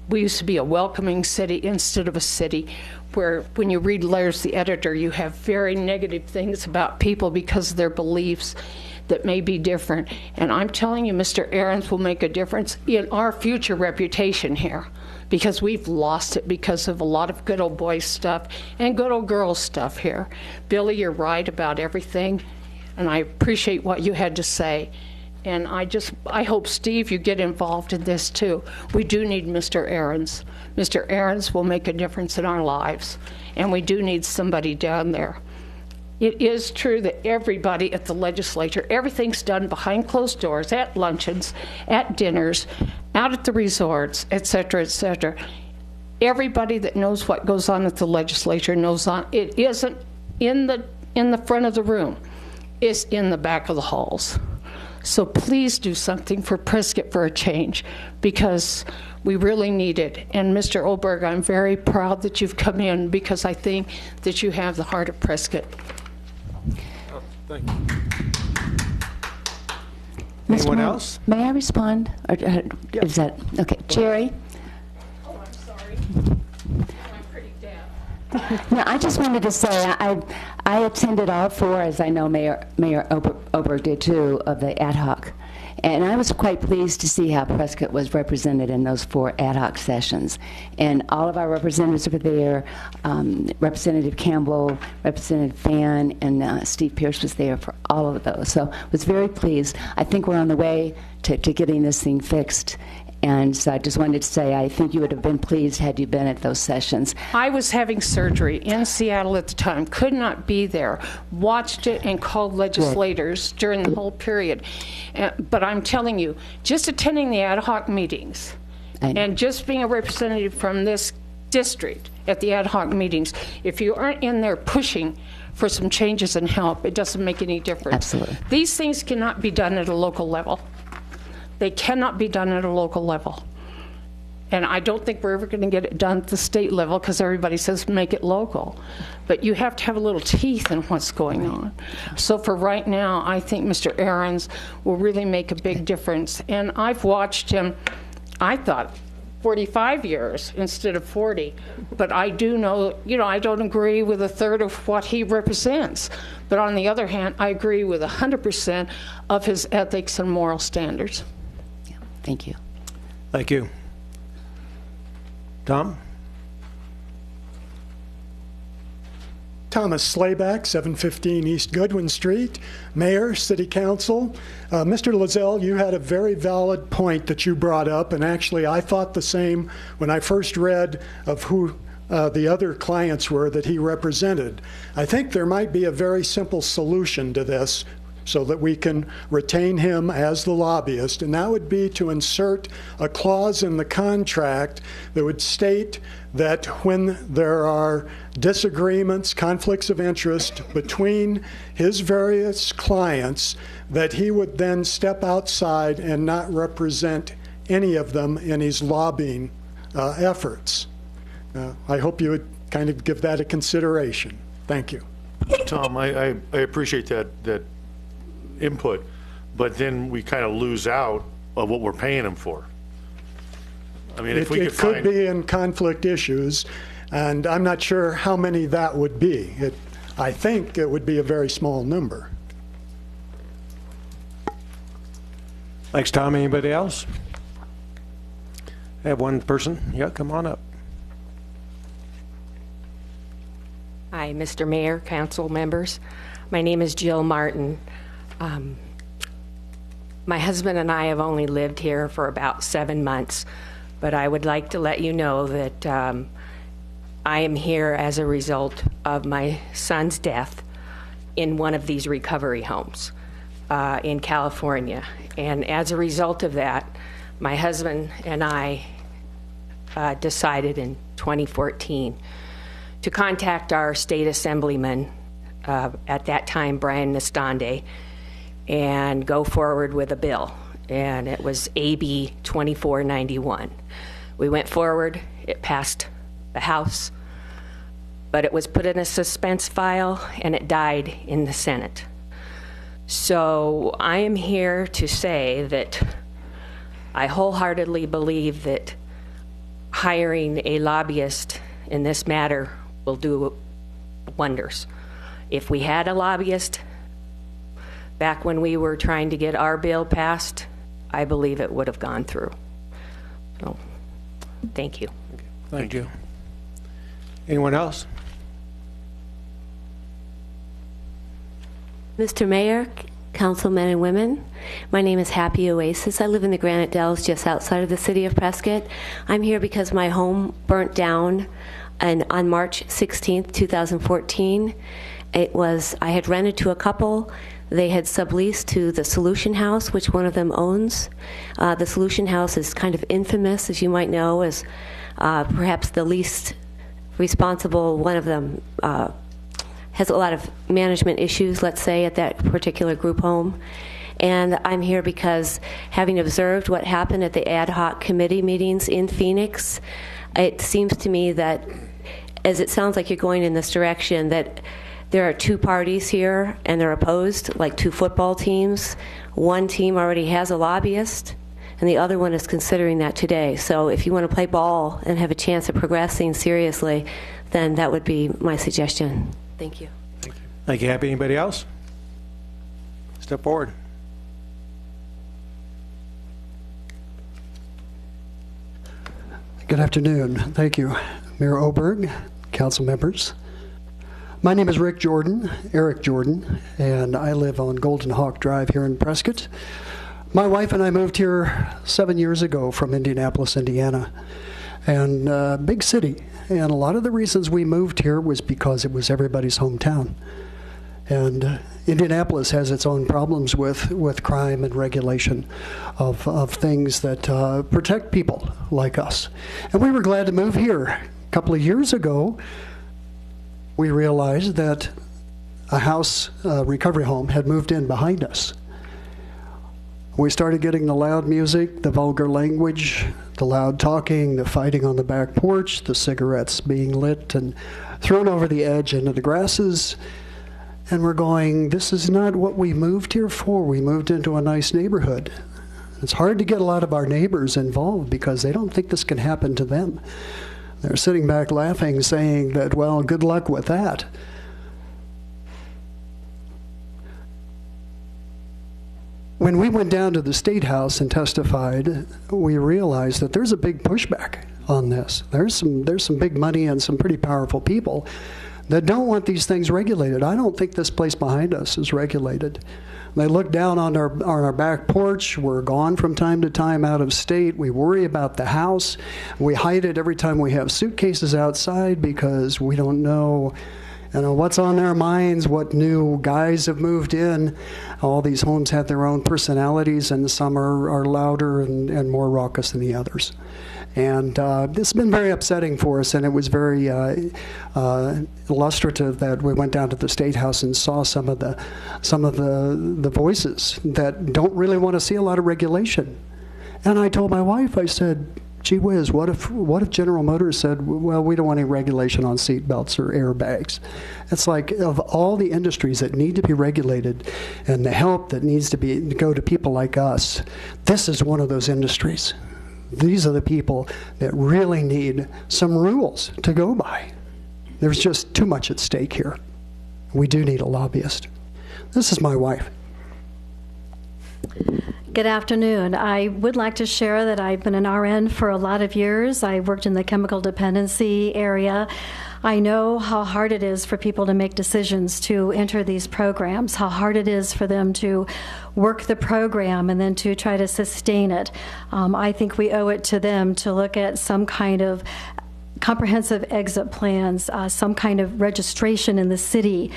We used to be a welcoming city instead of a city where, when you read letters to the editor, you have very negative things about people because of their beliefs that may be different. And I'm telling you, Mr. Aarons will make a difference in our future reputation here, because we've lost it because of a lot of good old boy stuff and good old girl stuff here. Billy, you're right about everything, and I appreciate what you had to say. And I hope, Steve, you get involved in this too. We do need Mr. Aarons. Mr. Aarons will make a difference in our lives, and we do need somebody down there. It is true that everybody at the legislature, everything's done behind closed doors, at luncheons, at dinners, out at the resorts, et cetera, et cetera. Everybody that knows what goes on at the legislature knows it isn't in the front of the room. It's in the back of the halls. So please do something for Prescott for a change, because we really need it. And Mr. Oldberg, I'm very proud that you've come in, because I think that you have the heart of Prescott. Oh, thank you. Anyone else? May I respond? Or, is that okay? Jerry? Oh, I'm sorry. I'm pretty deaf. No, I just wanted to say I attended all four, as I know Mayor Oberg did too, of the ad hoc. And I was quite pleased to see how Prescott was represented in those 4 ad hoc sessions. And all of our representatives were there. Representative Campbell, Representative Fan, and Steve Pierce was there for all of those. So I was very pleased. I think we're on the way to getting this thing fixed. And so I just wanted to say I think you would have been pleased had you been at those sessions. I was having surgery in Seattle at the time, could not be there, watched it and called legislators during the whole period. But I'm telling you, just attending the ad hoc meetings and just being a representative from this district at the ad hoc meetings, if you aren't in there pushing for some changes and help, it doesn't make any difference. Absolutely. These things cannot be done at a local level. They cannot be done at a local level. And I don't think we're ever going to get it done at the state level because everybody says make it local. But you have to have a little teeth in what's going on. So for right now, I think Mr. Ahrens will really make a big difference. And I've watched him, I thought, 45 years instead of 40. But I do know, I don't agree with a third of what he represents. But on the other hand, I agree with 100% of his ethics and moral standards. Thank you. Thank you. Tom? Thomas Slayback, 715 East Goodwin Street, Mayor, City Council. Mr. Lozelle, you had a very valid point that you brought up, and actually I thought the same when I first read of who the other clients were that he represented. I think there might be a very simple solution to this so that we can retain him as the lobbyist, and that would be to insert a clause in the contract that would state that when there are disagreements, conflicts of interest between his various clients, that he would then step outside and not represent any of them in his lobbying efforts. I hope you would kind of give that a consideration. Thank you. Tom, I appreciate that input, but then we kind of lose out of what we're paying him for. I mean, if we could find... It could be in conflict issues, and I'm not sure how many that would be. I think it would be a very small number. Thanks, Tom. Anybody else? I have one person. Yeah, come on up. Hi, Mr. Mayor, council members. My name is Jill Martin. My husband and I have only lived here for about 7 months, but I would like to let you know that I am here as a result of my son's death in one of these recovery homes in California. And as a result of that, my husband and I decided in 2014 to contact our state assemblyman, at that time Brian Nestande, and go forward with a bill. And it was AB 2491. We went forward, it passed the House, but it was put in a suspense file and it died in the Senate. So I am here to say that I wholeheartedly believe that hiring a lobbyist in this matter will do wonders. If we had a lobbyist back when we were trying to get our bill passed, I believe it would have gone through. So, thank you. Thank you. Anyone else? Mr. Mayor, councilmen and women, my name is Happy Oasis. I live in the Granite Dells just outside of the city of Prescott. I'm here because my home burnt down on March 16th, 2014. I had rented to a couple. They had subleased to the Solution House, which one of them owns. The Solution House is kind of infamous, as you might know, as perhaps the least responsible. One of them has a lot of management issues, let's say, at that particular group home. And I'm here because, having observed what happened at the ad hoc committee meetings in Phoenix, it seems to me that, as it sounds like you're going in this direction, that there are two parties here and they're opposed, like two football teams. One team already has a lobbyist. and the other one is considering that today. So if you want to play ball and have a chance of progressing seriously, then that would be my suggestion. Thank you. Thank you. Happy. Anybody else? Step forward. Good afternoon. Thank you, Mayor Oberg, council members. My name is Eric Jordan, and I live on Golden Hawk Drive here in Prescott. My wife and I moved here 7 years ago from Indianapolis, Indiana, and big city. And a lot of the reasons we moved here was because it was everybody's hometown. And Indianapolis has its own problems with crime and regulation of things that protect people like us. And we were glad to move here. A couple of years ago, we realized that a house recovery home had moved in behind us. We started getting the loud music, the vulgar language, the loud talking, the fighting on the back porch, the cigarettes being lit and thrown over the edge into the grasses. And we're going, this is not what we moved here for. We moved into a nice neighborhood. It's hard to get a lot of our neighbors involved because they don't think this can happen to them. They're sitting back laughing, saying that, well, good luck with that. When we went down to the State House and testified, we realized that there's a big pushback on this. There's some big money and some pretty powerful people that don't want these things regulated. I don't think this place behind us is regulated. They look down on our back porch. We're gone from time to time out of state. We worry about the house. We hide it every time we have suitcases outside because we don't know, what's on their minds, what new guys have moved in. All these homes have their own personalities, and some are louder and more raucous than the others. And this has been very upsetting for us, and it was very illustrative that we went down to the State House and saw some of the voices that don't really want to see a lot of regulation. And I told my wife, I said, gee whiz, what if General Motors said, well, we don't want any regulation on seat belts or airbags? It's like, of all the industries that need to be regulated and the help that needs to go to people like us, this is one of those industries. These are the people that really need some rules to go by. There's just too much at stake here. We do need a lobbyist. This is my wife. Good afternoon. I would like to share that I've been an RN for a lot of years. I worked in the chemical dependency area. I know how hard it is for people to make decisions to enter these programs, how hard it is for them to work the program and then to try to sustain it. I think we owe it to them to look at some kind of comprehensive exit plans, some kind of registration in the city,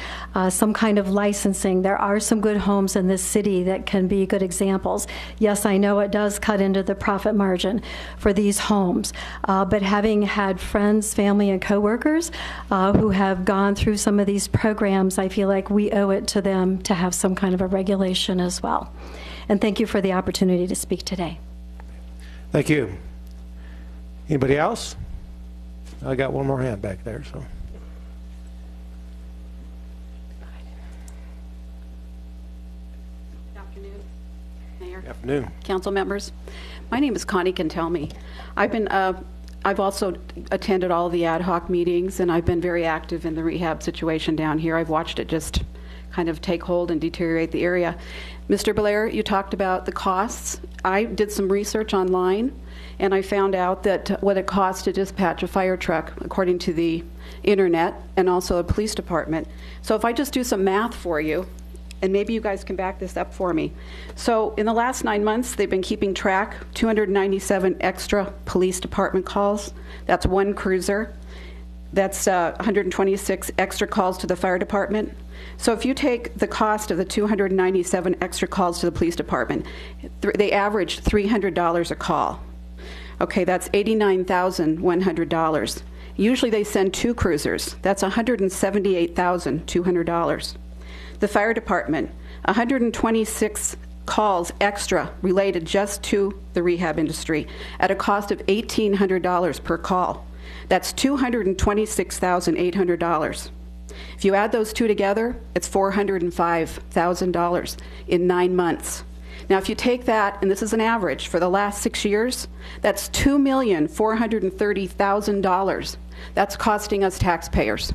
some kind of licensing. There are some good homes in this city that can be good examples. Yes, I know it does cut into the profit margin for these homes, but having had friends, family, and coworkers who have gone through some of these programs, I feel like we owe it to them to have some kind of a regulation as well. And thank you for the opportunity to speak today. Thank you. Anybody else? I got one more hand back there, so. Good afternoon, Mayor. Good afternoon. Council members. My name is Connie Cantelmi. I've also attended all the ad hoc meetings, and I've been very active in the rehab situation down here. I've watched it just kind of take hold and deteriorate the area. Mr. Blair, you talked about the costs. I did some research online, and I found out that what it costs to dispatch a fire truck, according to the internet, and also a police department. So if I just do some math for you, and maybe you guys can back this up for me. So in the last 9 months, they've been keeping track, 297 extra police department calls. That's one cruiser. That's 126 extra calls to the fire department. So if you take the cost of the 297 extra calls to the police department, they average $300 a call. Okay, that's $89,100. Usually they send two cruisers. That's $178,200. The fire department, 126 calls extra related just to the rehab industry at a cost of $1,800 per call. That's $226,800. If you add those two together, it's $405,000 in 9 months. Now, if you take that, and this is an average for the last 6 years, that's $2,430,000. That's costing us taxpayers.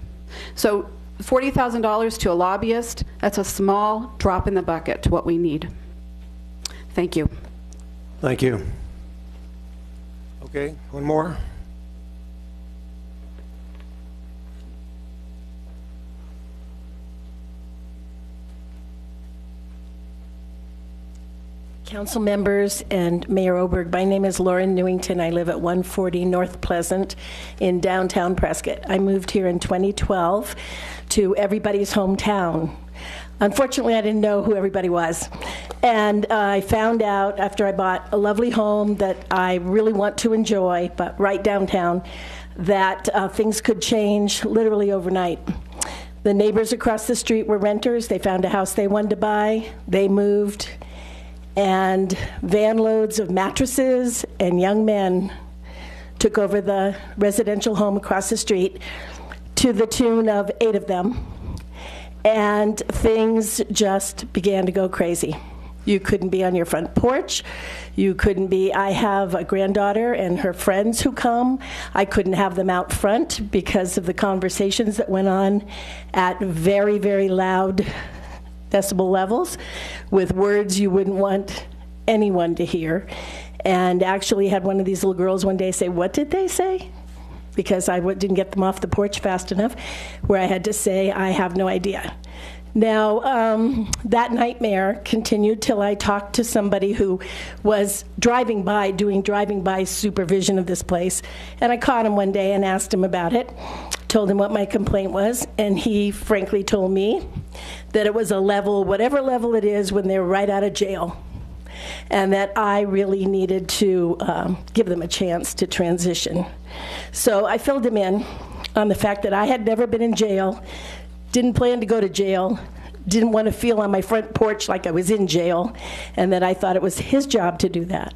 So $40,000 to a lobbyist, that's a small drop in the bucket to what we need. Thank you. Thank you. Okay, one more. Council members and Mayor Oberg, my name is Lauren Newington. I live at 140 North Pleasant in downtown Prescott. I moved here in 2012 to everybody's hometown. Unfortunately, I didn't know who everybody was. And I found out after I bought a lovely home that I really want to enjoy, but right downtown, that things could change literally overnight. The neighbors across the street were renters. They found a house they wanted to buy. They moved. And van loads of mattresses and young men took over the residential home across the street to the tune of 8 of them. And things just began to go crazy. You couldn't be on your front porch. You couldn't be, I have a granddaughter and her friends who come. I couldn't have them out front because of the conversations that went on at very, very loud decibel levels with words you wouldn't want anyone to hear. And actually had one of these little girls one day say, "What did they say?" Because I didn't get them off the porch fast enough, where I had to say, "I have no idea." Now, that nightmare continued till I talked to somebody who was driving by, doing driving-by supervision of this place. And I caught him one day and asked him about it, told him what my complaint was, and he frankly told me that it was a level, whatever level it is, when they're right out of jail, and that I really needed to give them a chance to transition. So I filled him in on the fact that I had never been in jail, didn't plan to go to jail, didn't want to feel on my front porch like I was in jail, and that I thought it was his job to do that.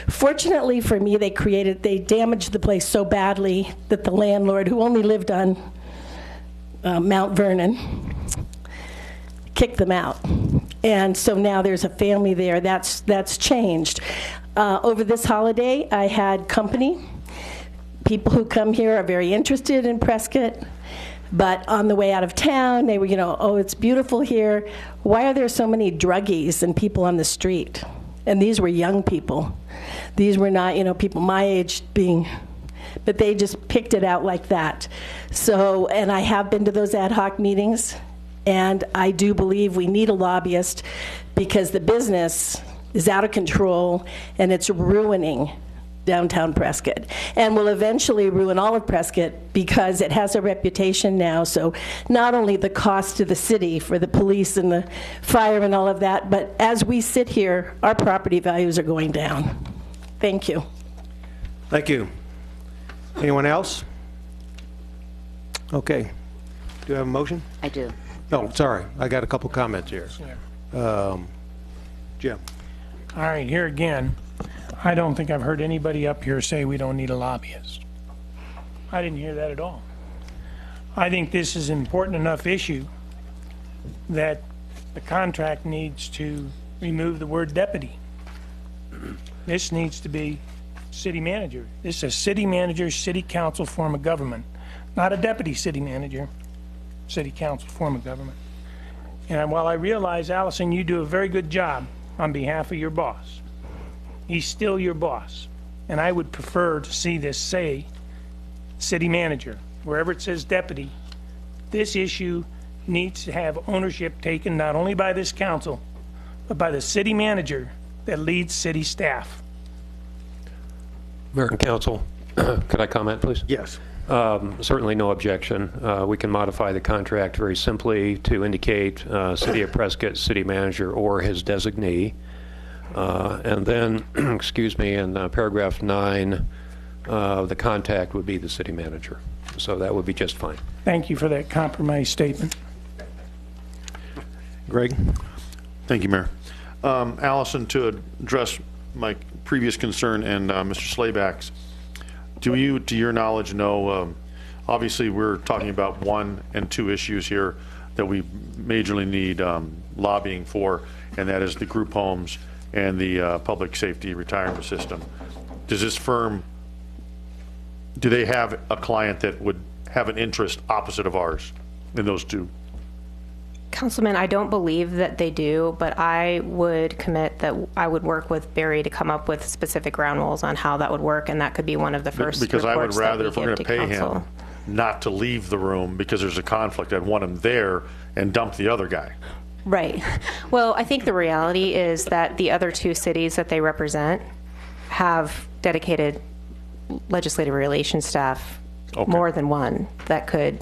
Fortunately for me, they damaged the place so badly that the landlord, who only lived on Mount Vernon, kicked them out. And so now there's a family there. That's changed. Over this holiday, I had company. People who come here are very interested in Prescott. But on the way out of town, they were, "Oh, it's beautiful here. Why are there so many druggies and people on the street?" And these were young people. These were not, people my age but they just picked it out like that. So, and I have been to those ad hoc meetings, and I do believe we need a lobbyist because the business is out of control and it's ruining downtown Prescott, and will eventually ruin all of Prescott because it has a reputation now. So not only the cost to the city for the police and the fire and all of that, but as we sit here, our property values are going down. Thank you. Thank you. Anyone else? Okay. Do you have a motion? I do. Oh, sorry. I got a couple comments here. Jim. All right, here again, I don't think I've heard anybody up here say we don't need a lobbyist. I didn't hear that at all. I think this is an important enough issue that the contract needs to remove the word deputy. This needs to be city manager. This is a city manager, city council form of government, not a deputy city manager, city council form of government. And while I realize, Allison, you do a very good job on behalf of your boss, he's still your boss. And I would prefer to see this say city manager. Wherever it says deputy, this issue needs to have ownership taken not only by this council, but by the city manager that leads city staff. Mayor and Council, could I comment, please? Yes. Certainly no objection. We can modify the contract very simply to indicate City of Prescott city manager or his designee. And then, excuse me, in paragraph 9, the contact would be the city manager. So that would be just fine. Thank you for that compromise statement. Greg? Thank you, Mayor. Allison, to address my previous concern and Mr. Slayback's, do you, to your knowledge, know, obviously we're talking about 1 and 2 issues here that we majorly need lobbying for, and that is the group homes and the public safety retirement system. Does this firm, do they have a client that would have an interest opposite of ours in those two? Councilman, I don't believe that they do, but I would commit that I would work with Barry to come up with specific ground rules on how that would work, and that could be one of the first Because I would reports that rather, we if we're give going to pay council. him, not to leave the room because there's a conflict. I'd want him there and dump the other guy. Right. Well, I think the reality is that the other two cities that they represent have dedicated legislative relations staff, more than one, that could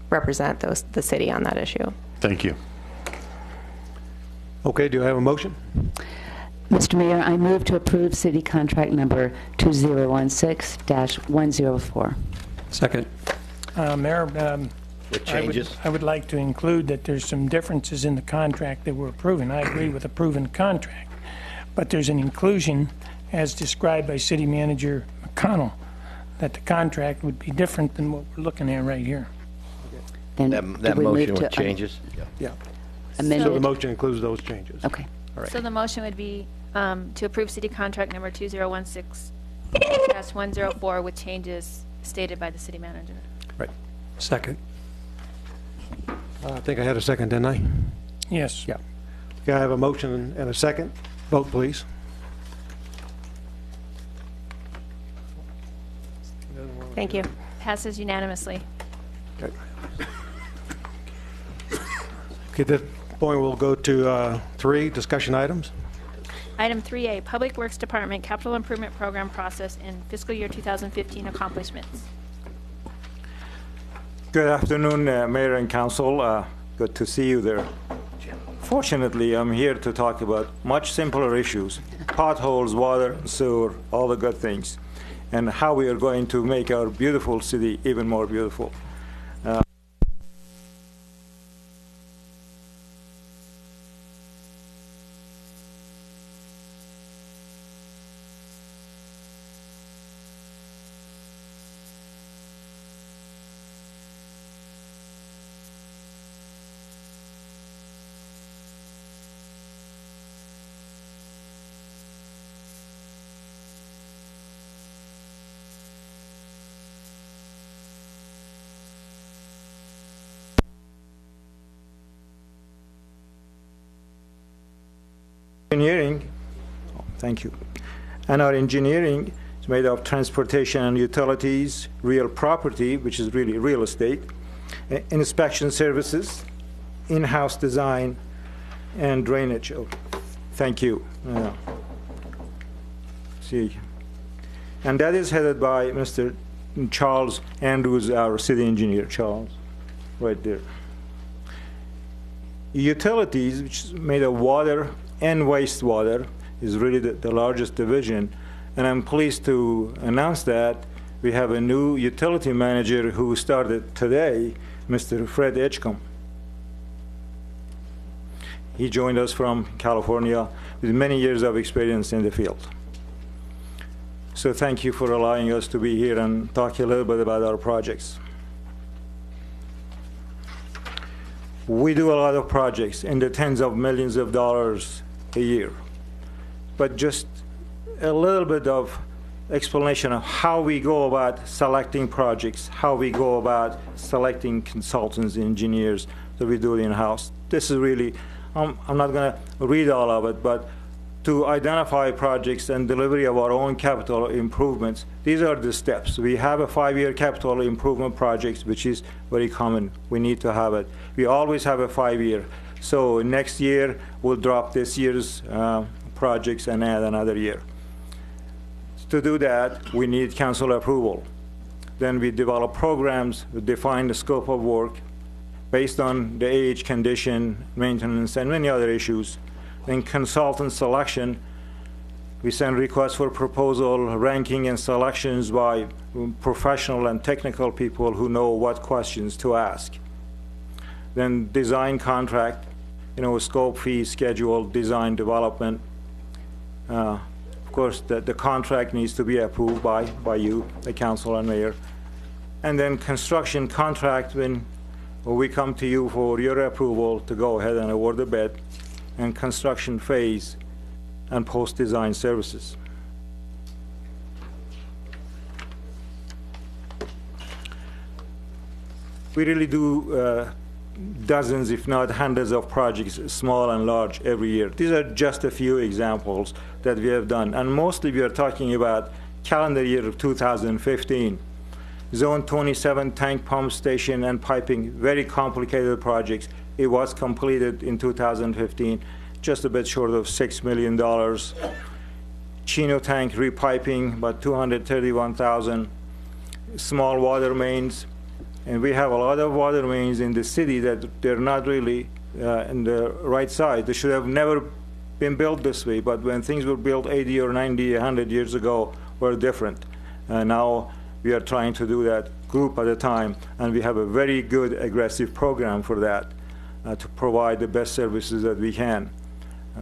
represent the city on that issue. Thank you. Okay, do I have a motion? Mr. Mayor, I move to approve city contract number 2016-104. Second. Mayor, With changes? I would like to include that there's some differences in the contract that we're approving. I agree with approving the contract, but there's an inclusion, as described by City Manager McConnell, that the contract would be different than what we're looking at right here. Then That do we move motion to with changes? Yeah. amended? So the motion includes those changes. Okay. All right. So the motion would be to approve city contract number 2016-104 with changes stated by the city manager. Right. Second. I think I had a second, didn't I? Yes. Yeah. Okay, I have a motion and a second. Vote, please. Thank you. Passes unanimously. Okay, at this point, we'll go to 3 discussion items. Item 3A, Public Works Department Capital Improvement Program Process and Fiscal Year 2015 Accomplishments. Good afternoon, Mayor and Council. Good to see you there. Fortunately, I'm here to talk about much simpler issues: potholes, water, sewer, all the good things, and how we are going to make our beautiful city even more beautiful. Engineering, thank you. And our engineering is made of transportation and utilities, real property, which is really real estate, inspection services, in-house design, and drainage. Oh, thank you. See, and that is headed by Mr. Charles Andrews, our city engineer. Charles, right there. Utilities, which is made of water and wastewater, is really the largest division, and I'm pleased to announce that we have a new utility manager who started today, Mr. Fred Edgecombe. He joined us from California with many years of experience in the field. So thank you for allowing us to be here and talk a little bit about our projects. We do a lot of projects in the tens of millions of dollars a year, but just a little bit of explanation of how we go about selecting projects, how we go about selecting consultants, engineers that we do in-house. This is really, I'm not going to read all of it, but to identify projects and delivery of our own capital improvements, these are the steps. We have a 5-year capital improvement project, which is very common. We need to have it. We always have a 5-year. So next year, we'll drop this year's projects and add another year. To do that, we need council approval. Then we develop programs, we define the scope of work based on the age, condition, maintenance, and many other issues. Then consultant selection, we send requests for proposal, ranking and selections by professional and technical people who know what questions to ask. Then design contract, scope, fee, schedule, design, development. Of course, the contract needs to be approved by you, the council and mayor. And then construction contract, when we come to you for your approval to go ahead and award the bid. And construction phase, and post-design services. We really do dozens, if not hundreds of projects, small and large, every year. These are just a few examples that we have done. And mostly we are talking about calendar year of 2015. Zone 27 tank pump station and piping, very complicated projects. It was completed in 2015, just a bit short of $6 million. Chino tank repiping, about $231,000. Small water mains. And we have a lot of water mains in the city that they're not really in the right size. They should have never been built this way, but when things were built 80 or 90, 100 years ago, were different. Now we are trying to do that group at a time, and we have a very good, aggressive program for that to provide the best services that we can.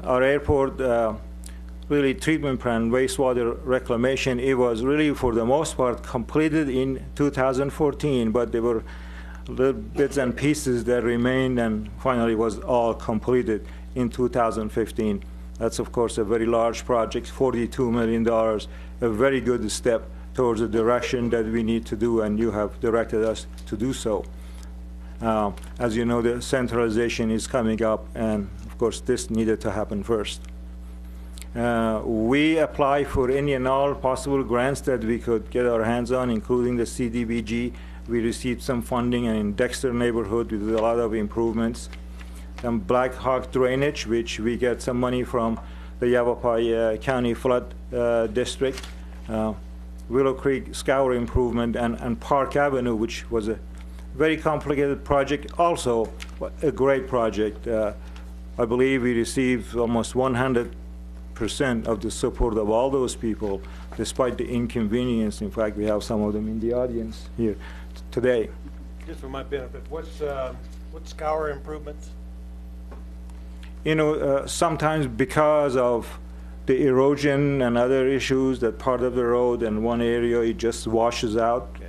Our airport, really treatment plant, wastewater reclamation, it was really for the most part completed in 2014, but there were little bits and pieces that remained and finally was all completed in 2015. That's of course a very large project, $42 million, a very good step towards the direction that we need to do, and you have directed us to do so. As you know, the centralization is coming up, and of course this needed to happen first. We apply for any and all possible grants that we could get our hands on, including the CDBG. We received some funding, and in Dexter neighborhood we did a lot of improvements. Some Black Hawk drainage, which we get some money from the Yavapai County Flood District. Willow Creek scour improvement, and Park Avenue, which was a very complicated project, also a great project. I believe we received almost 100% of the support of all those people, despite the inconvenience. In fact, we have some of them in the audience here today. Just for my benefit, what's scour improvements? You know, sometimes because of the erosion and other issues, that part of the road and one area, it just washes out. Okay.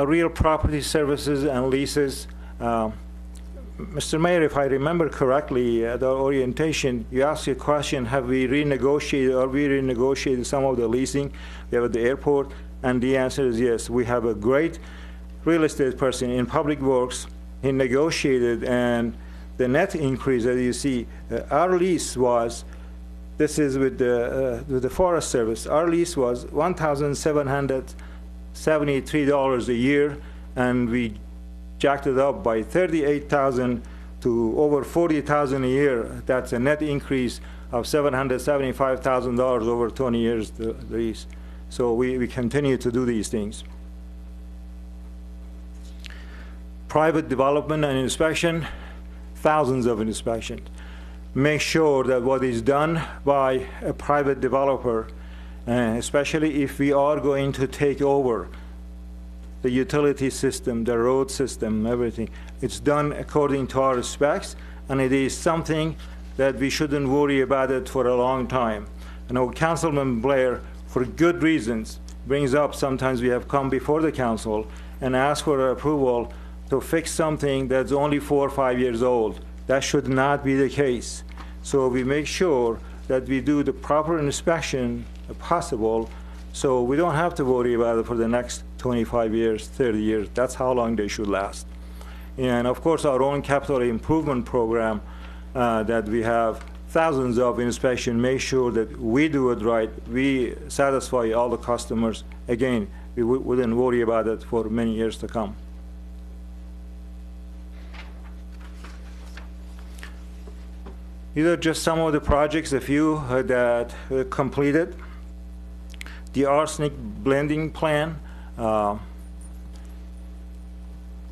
Real property services and leases. Mr. Mayor, if I remember correctly, at our orientation, you asked a question, have we renegotiated or we renegotiated some of the leasing we have at the airport? And the answer is yes. We have a great real estate person in Public Works. He negotiated, and the net increase that you see, our lease was, this is with the Forest Service, our lease was $1,773 a year, and we jacked it up by $38,000 to over $40,000 a year. That's a net increase of $775,000 over 20 years the lease. So we continue to do these things. Private development and inspection, thousands of inspections. Make sure that what is done by a private developer, especially if we are going to take over the utility system, the road system, everything, it's done according to our specs, and it is something that we shouldn't worry about it for a long time. I know Councilman Blair, for good reasons, brings up sometimes we have come before the council and asked for approval to fix something that's only 4 or 5 years old. That should not be the case. So we make sure that we do the proper inspection possible, so we don't have to worry about it for the next 25 years, 30 years. That's how long they should last. And of course, our own capital improvement program that we have thousands of inspections, make sure that we do it right, we satisfy all the customers. Again, we wouldn't worry about it for many years to come. These are just some of the projects, a few that completed. The arsenic blending plan,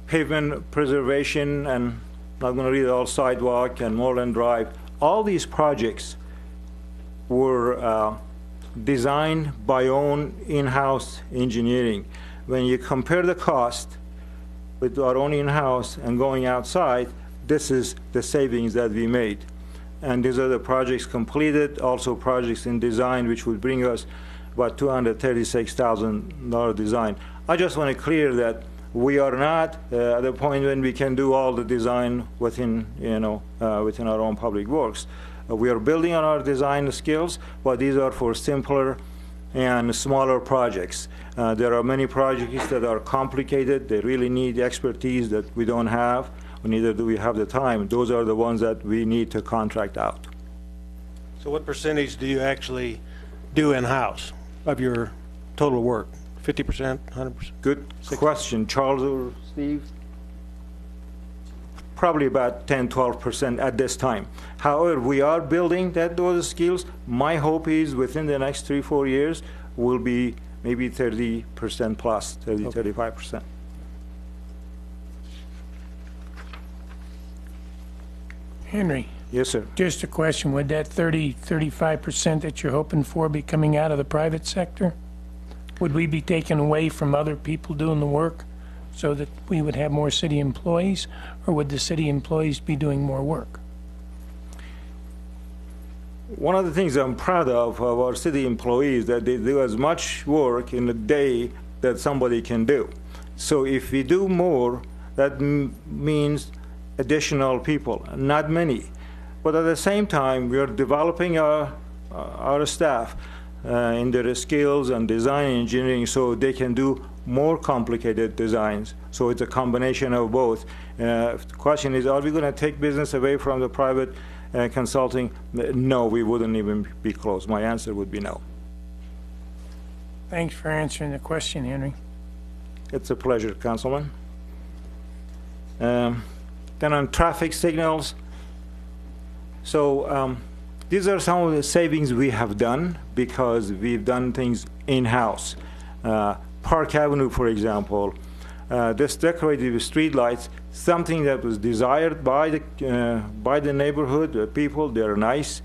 pavement preservation, and I'm not going to read all, sidewalk and Moreland Drive. All these projects were designed by own in-house engineering. When you compare the cost with our own in-house and going outside, this is the savings that we made. And these are the projects completed, also projects in design, which would bring us about $236,000 design. I just want to clear that we are not at the point when we can do all the design within, within our own public works. We are building on our design skills, but these are for simpler and smaller projects. There are many projects that are complicated. They really need expertise that we don't have, or neither do we have the time. Those are the ones that we need to contract out. So what percentage do you actually do in-house of your total work? 50%, 100%? Good question. Charles or Steve? Probably about 10-12% at this time. However, we are building those skills. My hope is within the next 3-4 years will be maybe 30% plus, 35%. Henry? Yes, sir. Just a question. Would that 35% that you're hoping for be coming out of the private sector? Would we be taken away from other people doing the work so that we would have more city employees, or would the city employees be doing more work? One of the things I'm proud of our city employees, that they do as much work in a day that somebody can do. So if we do more, that means additional people, not many. But at the same time, we are developing our staff in their skills and design engineering so they can do more complicated designs. So it's a combination of both. The question is, are we going to take business away from the private consulting? No, we wouldn't even be close. My answer would be no. Thanks for answering the question, Henry. It's a pleasure, Councilman. Then on traffic signals, so these are some of the savings we have done because we've done things in-house. Park Avenue, for example, this decorated with street lights, something that was desired by the neighborhood, the people. They're nice.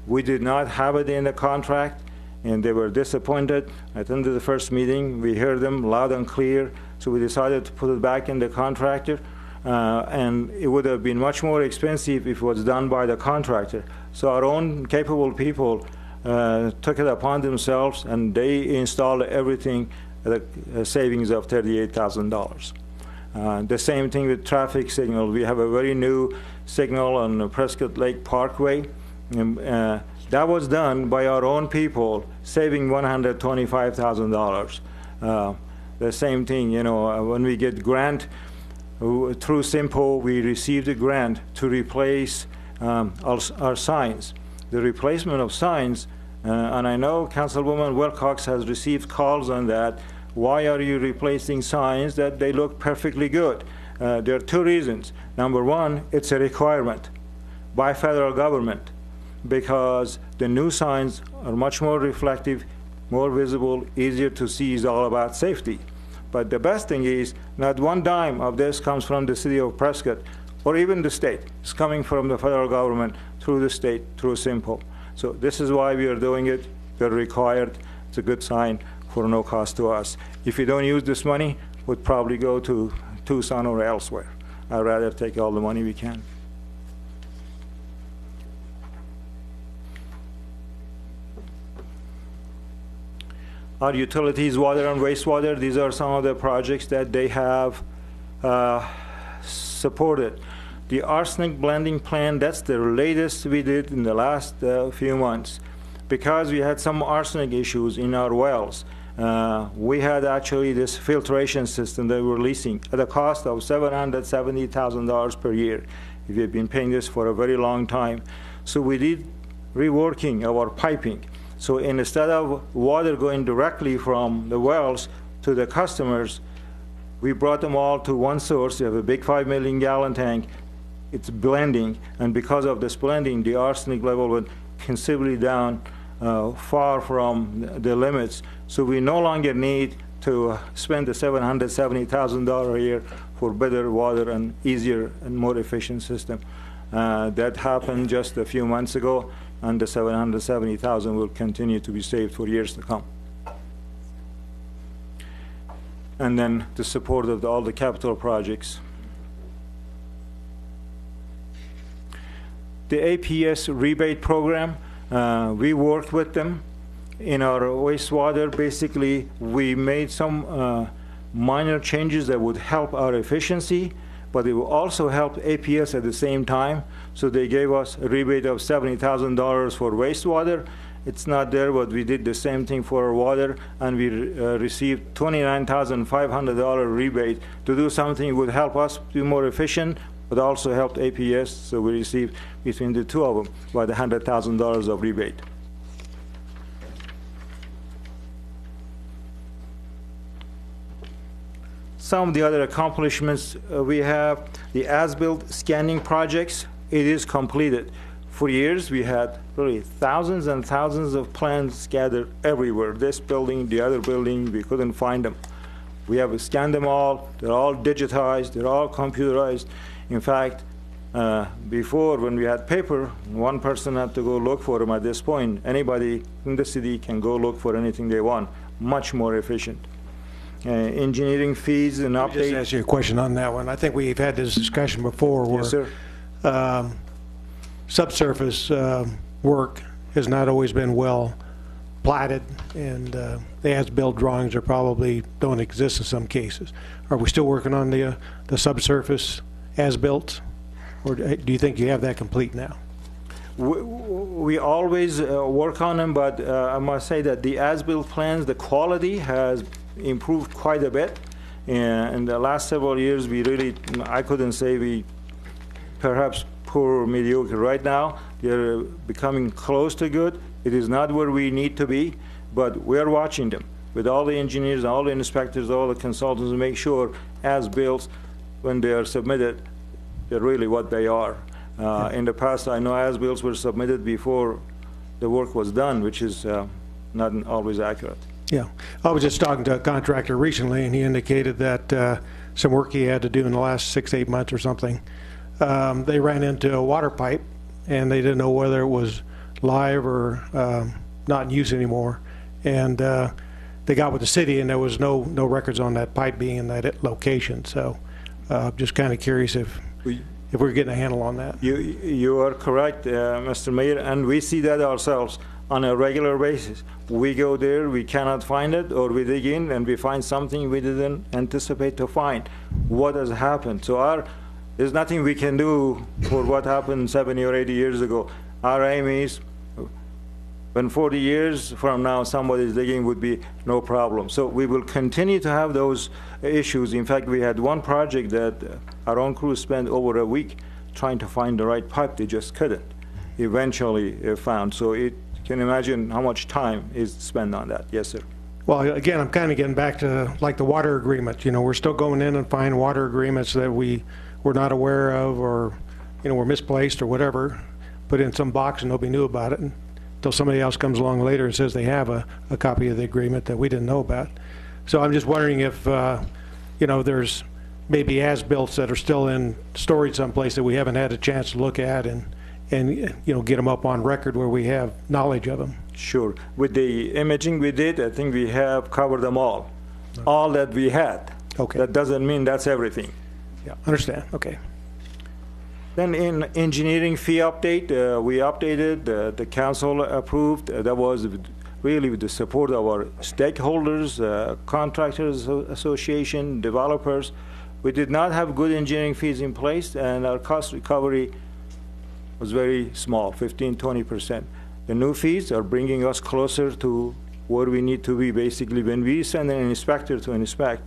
We did not have it in the contract, and they were disappointed. At the end of the first meeting, we heard them loud and clear, so we decided to put it back in the contractor. And it would have been much more expensive if it was done by the contractor. So our own capable people took it upon themselves, and they installed everything at a savings of $38,000. The same thing with traffic signal. We have a very new signal on Prescott Lake Parkway. And, that was done by our own people, saving $125,000. The same thing, when we get grant, through SIMPO, we received a grant to replace our signs. The replacement of signs, and I know Councilwoman Wilcox has received calls on that. Why are you replacing signs that they look perfectly good? There are two reasons. Number one, it's a requirement by federal government because the new signs are much more reflective, more visible, easier to see, is all about safety. But the best thing is, not one dime of this comes from the city of Prescott or even the state. It's coming from the federal government through the state, through SIMPO. So this is why we are doing it. They're required. It's a good sign for no cost to us. If you don't use this money, we'd probably go to Tucson or elsewhere. I'd rather take all the money we can. Our utilities, water and wastewater, these are some of the projects that they have supported. The arsenic blending plan, that's the latest we did in the last few months. Because we had some arsenic issues in our wells, we had actually this filtration system that we're leasing at a cost of $770,000 per year. We've been paying this for a very long time. So we did reworking our piping. So instead of water going directly from the wells to the customers, we brought them all to one source. We have a big 5 million gallon tank. It's blending, and because of this blending, the arsenic level went considerably down, far from the limits. So we no longer need to spend the $770,000 a year for better water and easier and more efficient system. That happened just a few months ago, and the $770,000 will continue to be saved for years to come. And then the support of all the capital projects. The APS rebate program, we worked with them in our wastewater. Basically, we made some minor changes that would help our efficiency, but it will also help APS at the same time. So they gave us a rebate of $70,000 for wastewater. It's not there, but we did the same thing for our water, and we received $29,500 rebate to do something that would help us be more efficient, but also helped APS. So we received between the two of them about $100,000 of rebate. Some of the other accomplishments we have, the as-built scanning projects, it is completed. For years, we had really thousands and thousands of plans scattered everywhere. This building, the other building, we couldn't find them. We have scanned them all. They're all digitized. They're all computerized. In fact, before, when we had paper, one person had to go look for them. At this point, anybody in the city can go look for anything they want. Much more efficient. Engineering fees and update. Just ask you a question on that one. I think we've had this discussion before where Yes, sir. Subsurface work has not always been well platted, and the as-built drawings are probably don't exist in some cases. Are we still working on the subsurface as-built, or do you think you have that complete now? We always work on them, but I must say that the as-built plans, the quality has improved quite a bit. In the last several years, we really, I couldn't say we perhaps poor or mediocre. Right now, they're becoming close to good. It is not where we need to be, but we're watching them with all the engineers, all the inspectors, all the consultants to make sure as-built, when they are submitted, they're really what they are. In the past, I know as-built were submitted before the work was done, which is not always accurate. Yeah, I was just talking to a contractor recently, and he indicated that some work he had to do in the last 6 to 8 months or something, they ran into a water pipe, and they didn't know whether it was live or not in use anymore. And they got with the city, and there was no records on that pipe being in that location. So just kind of curious if we're getting a handle on that. You are correct, Mr. Mayor, and we see that ourselves on a regular basis. We go there, we cannot find it, or we dig in and we find something we didn't anticipate to find. What has happened? So there's nothing we can do for what happened 70 or 80 years ago. Our aim is, when 40 years from now somebody's digging, would be no problem. So we will continue to have those issues. In fact, we had one project that our own crew spent over a week trying to find the right pipe. They just couldn't. Eventually found. So you can imagine how much time is spent on that. Yes, sir. Well, again, I'm kind of getting back to like the water agreement. You know, we're still going in and finding water agreements that we're not aware of, or, you know, were misplaced or whatever, put in some box and nobody knew about it until somebody else comes along later and says they have a copy of the agreement that we didn't know about. So I'm just wondering if, you know, there's maybe as-built that are still in storage someplace that we haven't had a chance to look at and you know, get them up on record where we have knowledge of them. Sure. With the imaging we did, I think we have covered them all. Okay. All that we had. Okay. That doesn't mean that's everything. Yeah, understand. Okay. Then in engineering fee update, we updated, the council approved. That was really with the support of our stakeholders, contractors association, developers. We did not have good engineering fees in place, and our cost recovery was very small, 15–20%. The new fees are bringing us closer to where we need to be. Basically, when we send an inspector to inspect,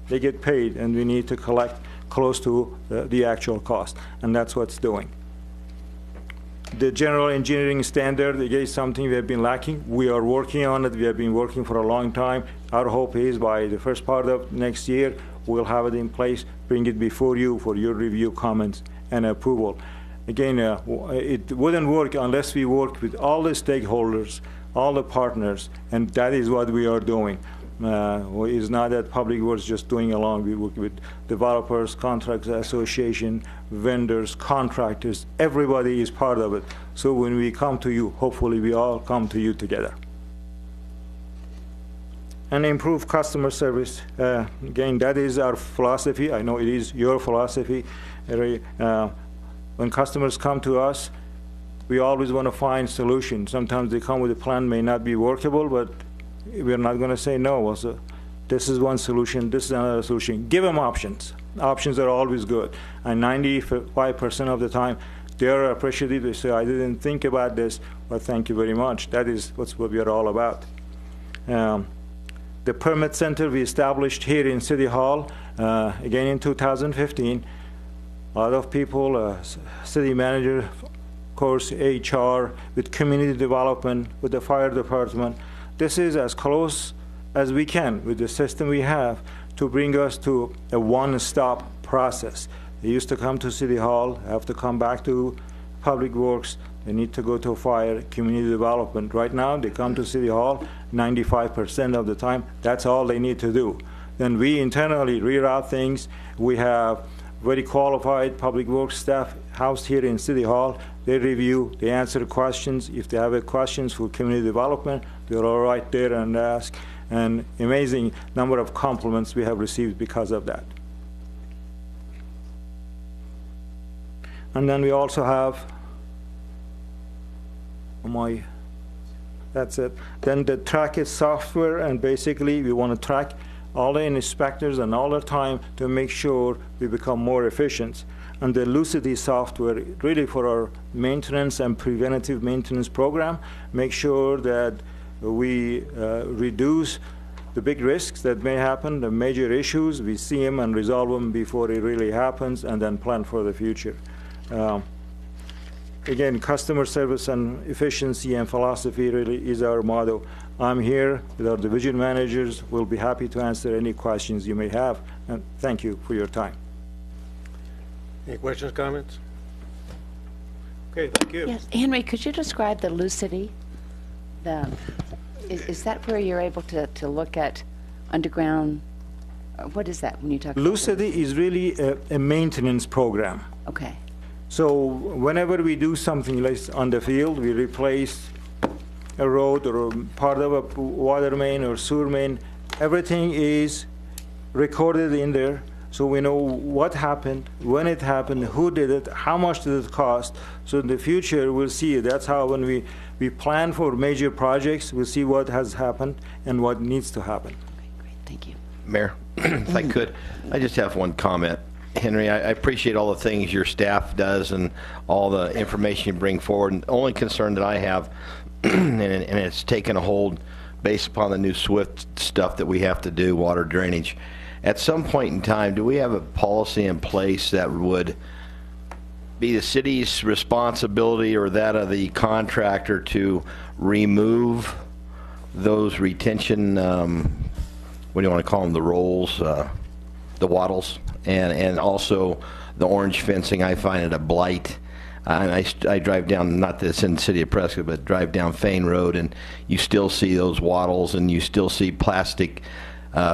they get paid, and we need to collect close to the actual cost, and that's what's doing. The general engineering standard, again, something we have been lacking. We are working on it. We have been working for a long time. Our hope is by the first part of next year, we'll have it in place, bring it before you for your review, comments, and approval. Again, it wouldn't work unless we work with all the stakeholders, all the partners, and that is what we are doing. It's not that Public Works just doing along. We work with developers, contractors association, vendors, contractors. Everybody is part of it. So when we come to you, hopefully we all come to you together. And improve customer service. Again, that is our philosophy. I know it is your philosophy. When customers come to us, we always want to find solutions. Sometimes they come with a plan may not be workable, but we're not going to say no. Also, this is one solution, this is another solution. Give them options. Options are always good. And 95% of the time, they are appreciative. They say, I didn't think about this, but thank you very much. That is what we are all about. The permit center we established here in City Hall, again in 2015. A lot of people, city manager, of course, HR, with community development, with the fire department. This is as close as we can with the system we have to bring us to a one-stop process. They used to come to City Hall, have to come back to Public Works, they need to go to fire, community development. Right now, they come to City Hall 95% of the time. That's all they need to do. Then we internally reroute things. We have very qualified Public Works staff housed here in City Hall. They review, they answer questions. If they have questions for community development, they're all right there and ask. And amazing number of compliments we have received because of that. And then we also have that's it. Then the track is software, and basically we want to track all the inspectors and all the time to make sure we become more efficient. And the Lucidity software, really for our maintenance and preventative maintenance program, make sure that we reduce the big risks that may happen, the major issues, we see them and resolve them before it really happens, and then plan for the future. Again, customer service and efficiency and philosophy really is our motto. I'm here with our division managers. We'll be happy to answer any questions you may have, and thank you for your time. Any questions, comments? Okay, thank you. Yes, Henry, could you describe the Lucidity? Is that where you're able to look at underground? What is that when you talk? Lucidity is really a maintenance program. Okay. So whenever we do something like on the field, we replace a road or part of a water main or sewer main, everything is recorded in there. So we know what happened, when it happened, who did it, how much did it cost. So in the future, we'll see. That's how when we plan for major projects, we'll see what has happened and what needs to happen. Okay, great. Thank you. Mayor, if I could, I just have one comment. Henry, I appreciate all the things your staff does and all the information you bring forward. And the only concern that I have, and it's taken a hold based upon the new SWIFT stuff that we have to do, water drainage. At some point in time, do we have a policy in place that would be the city's responsibility or that of the contractor to remove those retention, what do you want to call them, the rolls, the wattles? And also the orange fencing, I find it a blight. And I drive down, not this in the city of Prescott, but drive down Fane Road, and you still see those wattles, and you still see plastic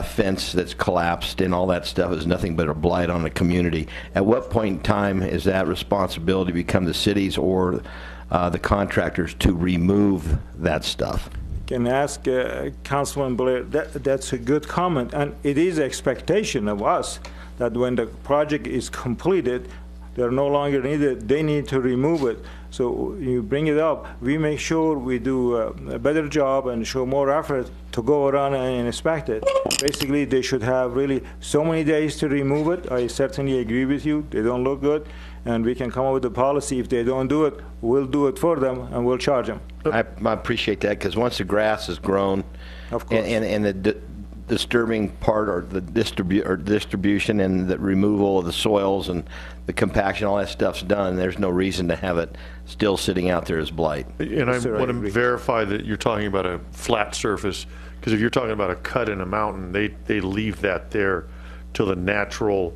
fence that's collapsed, and all that stuff is nothing but a blight on the community. At what point in time is that responsibility become the city's or the contractors to remove that stuff? Can ask Councilman Blair, that's a good comment, and it is expectation of us that when the project is completed, they're no longer needed, they need to remove it. So you bring it up, we make sure we do a better job and show more effort to go around and inspect it. Basically, they should have really so many days to remove it. I certainly agree with you, they don't look good, and we can come up with a policy. If they don't do it, we'll do it for them and we'll charge them. I appreciate that, because once the grass is grown, of course, and the disturbing part or the distribution and the removal of the soils and the compaction, all that stuff's done, there's no reason to have it still sitting out there as blight. And I want to verify that you're talking about a flat surface, because if you're talking about a cut in a mountain, they leave that there till the natural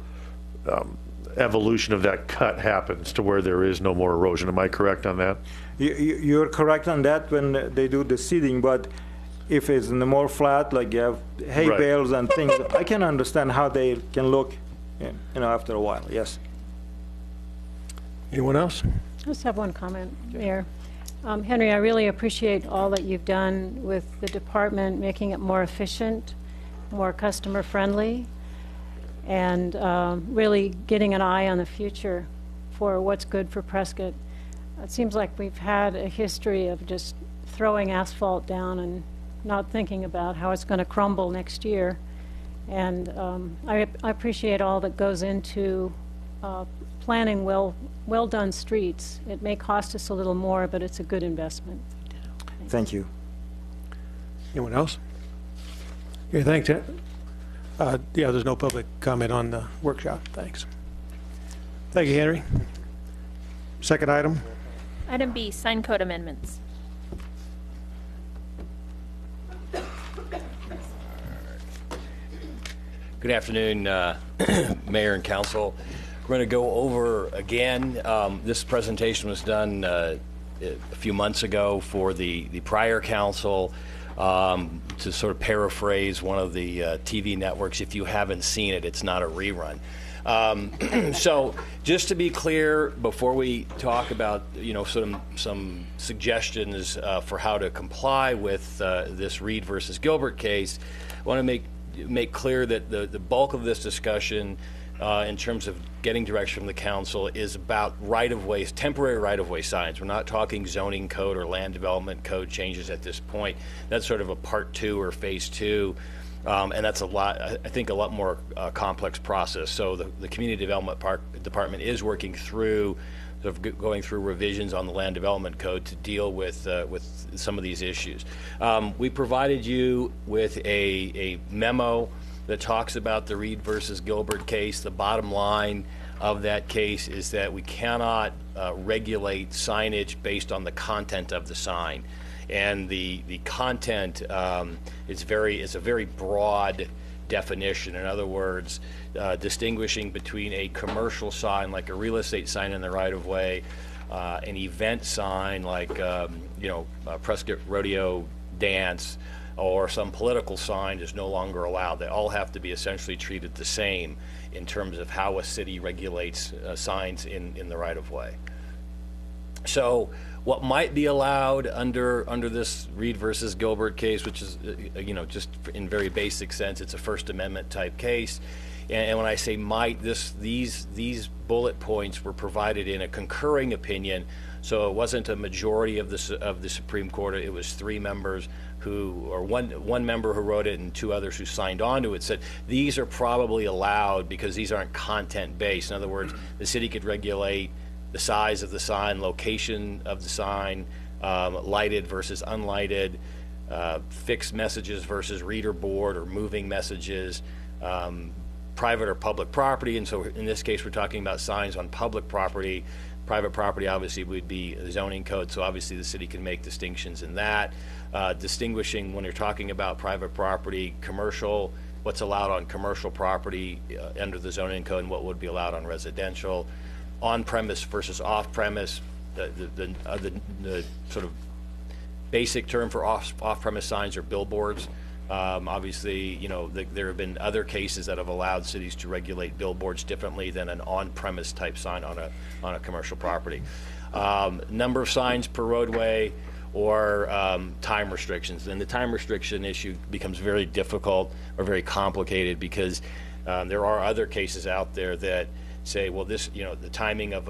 evolution of that cut happens to where there is no more erosion. Am I correct on that? You're correct on that when they do the seeding, but if it's in the more flat, like you have hay bales and things, I can understand how they can look, after a while. Yes. Anyone else? I just have one comment, Mayor. Henry, I really appreciate all that you've done with the department, making it more efficient, more customer friendly, and really getting an eye on the future for what's good for Prescott. It seems like we've had a history of just throwing asphalt down and not thinking about how it's going to crumble next year. And I appreciate all that goes into planning well-done streets. It may cost us a little more, but it's a good investment. Thank you. Anyone else? Okay, thanks. Yeah, there's no public comment on the workshop. Thanks. Thank you, Henry. Second item. Item B, sign code amendments. Good afternoon, Mayor and Council. We're going to go over again. This presentation was done a few months ago for the prior council. To sort of paraphrase one of the TV networks, if you haven't seen it, it's not a rerun. So just to be clear, before we talk about, some suggestions for how to comply with this Reed versus Gilbert case, I want to make clear that the bulk of this discussion in terms of getting direction from the council is about right-of-ways, temporary right-of-way signs. We're not talking zoning code or land development code changes at this point. That's sort of a part 2 or phase 2. And that's I think a lot more complex process. So the Community Development Department is working through, going through revisions on the Land Development Code to deal with some of these issues. We provided you with a memo that talks about the Reed versus Gilbert case. The bottom line of that case is that we cannot regulate signage based on the content of the sign. And the content is a very broad definition. In other words, distinguishing between a commercial sign like a real estate sign in the right of way, an event sign like Prescott Rodeo Dance, or some political sign is no longer allowed. They all have to be essentially treated the same in terms of how a city regulates signs in the right of way. So what might be allowed under this Reed versus Gilbert case, which is, just in very basic sense, it's a First Amendment type case. And when I say might, these bullet points were provided in a concurring opinion, so it wasn't a majority of the Supreme Court. It was 3 members one member who wrote it and 2 others who signed on to it, said these are probably allowed because these aren't content based. In other words, the city could regulate the size of the sign, location of the sign, lighted versus unlighted, fixed messages versus reader board or moving messages, private or public property. And so in this case, we're talking about signs on public property. Private property obviously would be the zoning code, so obviously the city can make distinctions in that. Distinguishing when you're talking about private property, commercial, what's allowed on commercial property under the zoning code and what would be allowed on residential. On-premise versus off-premise, the sort of basic term for off-premise signs are billboards. Obviously, there have been other cases that have allowed cities to regulate billboards differently than an on-premise type sign on a commercial property. Number of signs per roadway or time restrictions. And the time restriction issue becomes very difficult or very complicated because there are other cases out there that say, well, this, the timing of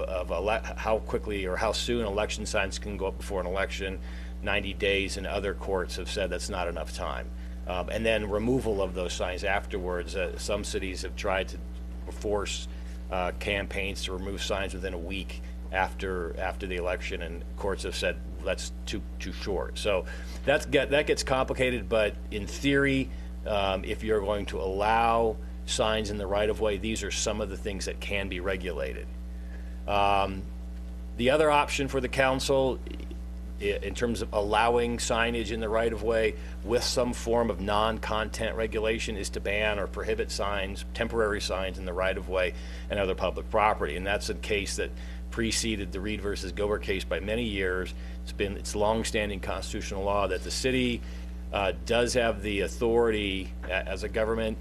how quickly or how soon election signs can go up before an election, 90 days, and other courts have said that's not enough time. And then removal of those signs afterwards. Some cities have tried to force campaigns to remove signs within a week after the election, and courts have said that's too short. So that gets complicated, but in theory, if you're going to allow signs in the right-of-way, these are some of the things that can be regulated. The other option for the council in terms of allowing signage in the right-of-way with some form of non-content regulation is to ban or prohibit signs, temporary signs in the right-of-way and other public property. And that's a case that preceded the Reed versus Gilbert case by many years. It's long-standing constitutional law that the city does have the authority as a government,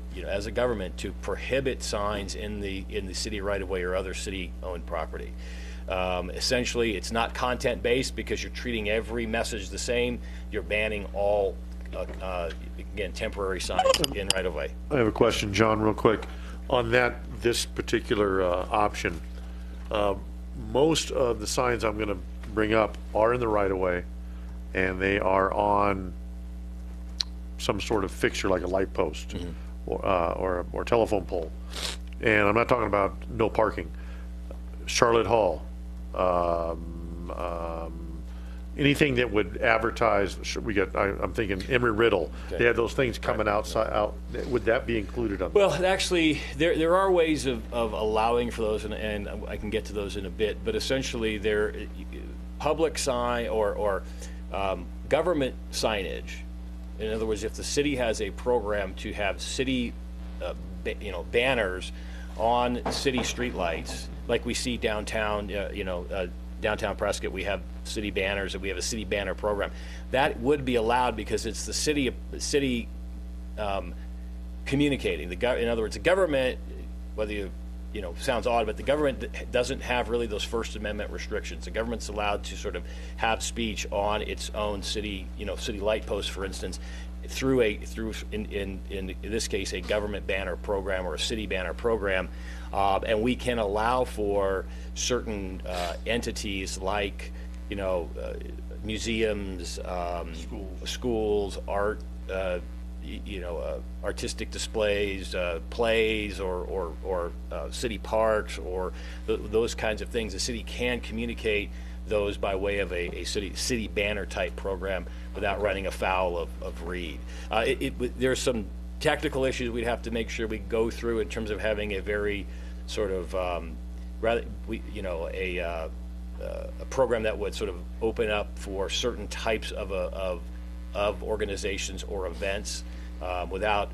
to prohibit signs in the city right-of-way or other city-owned property. Essentially, it's not content-based because you're treating every message the same. You're banning all, again, temporary signs in right-of-way. I have a question, John, real quick. On this particular option, most of the signs I'm going to bring up are in the right-of-way, and they are on some sort of fixture like a light post or telephone pole. And I'm not talking about no parking. Charlotte Hall, anything that would advertise. I'm thinking Emory Riddle. Okay. They had those things coming out. Would that be included on? Well, actually, there are ways of allowing for those, and I can get to those in a bit. But essentially, they're public sign or government signage. In other words, if the city has a program to have city, banners on city streetlights, like we see downtown, downtown Prescott, we have city banners, and we have a city banner program. That would be allowed because it's the city communicating. In other words, the government, whether sounds odd, but the government doesn't have really those First Amendment restrictions. The government's allowed to sort of have speech on its own city, city light posts, for instance, through in this case a government banner program or a city banner program, and we can allow for certain entities like museums, schools, art, artistic displays, plays, or city parks, or those kinds of things. The city can communicate those by way of a city banner type program without running afoul of Reed. There's some technical issues we'd have to make sure we go through in terms of having a very sort of a program that would sort of open up for certain types of organizations or events without,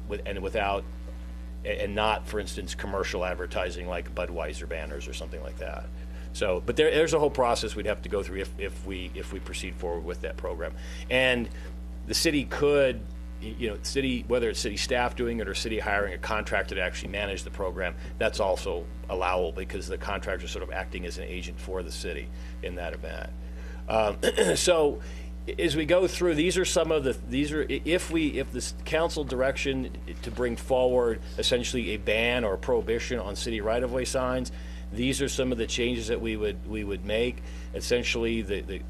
not, for instance, commercial advertising like Budweiser banners or something like that. So, but there's a whole process we'd have to go through if we proceed forward with that program. And the city could, whether it's city staff doing it or city hiring a contractor to actually manage the program, that's also allowable because the contractor is sort of acting as an agent for the city in that event. So, as we go through, if the council direction to bring forward essentially a ban or a prohibition on city right-of-way signs, these are some of the changes that we would make. Essentially,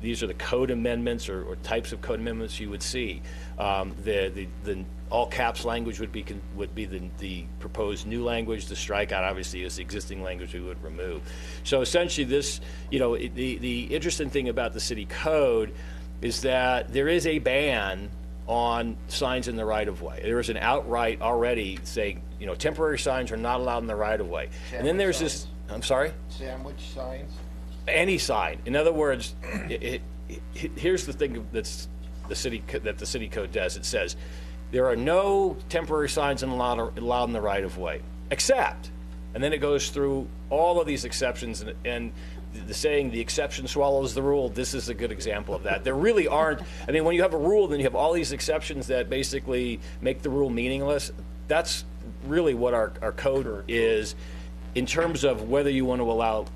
these are the code amendments or types of code amendments you would see. The all caps language would be the proposed new language. The strikeout obviously is the existing language we would remove. So essentially, this the interesting thing about the city code is that there is a ban on signs in the right-of-way. There is an outright already saying, temporary signs are not allowed in the right-of-way. And then there's this, I'm sorry? Sandwich signs? Any sign. In other words, here's the thing that the city code does. It says there are no temporary signs allowed in the right-of-way, except, and then it goes through all of these exceptions, and the saying, the exception swallows the rule, this is a good example of that. There really aren't, when you have a rule, then you have all these exceptions that basically make the rule meaningless. That's really what our code is in terms of whether you want to allow,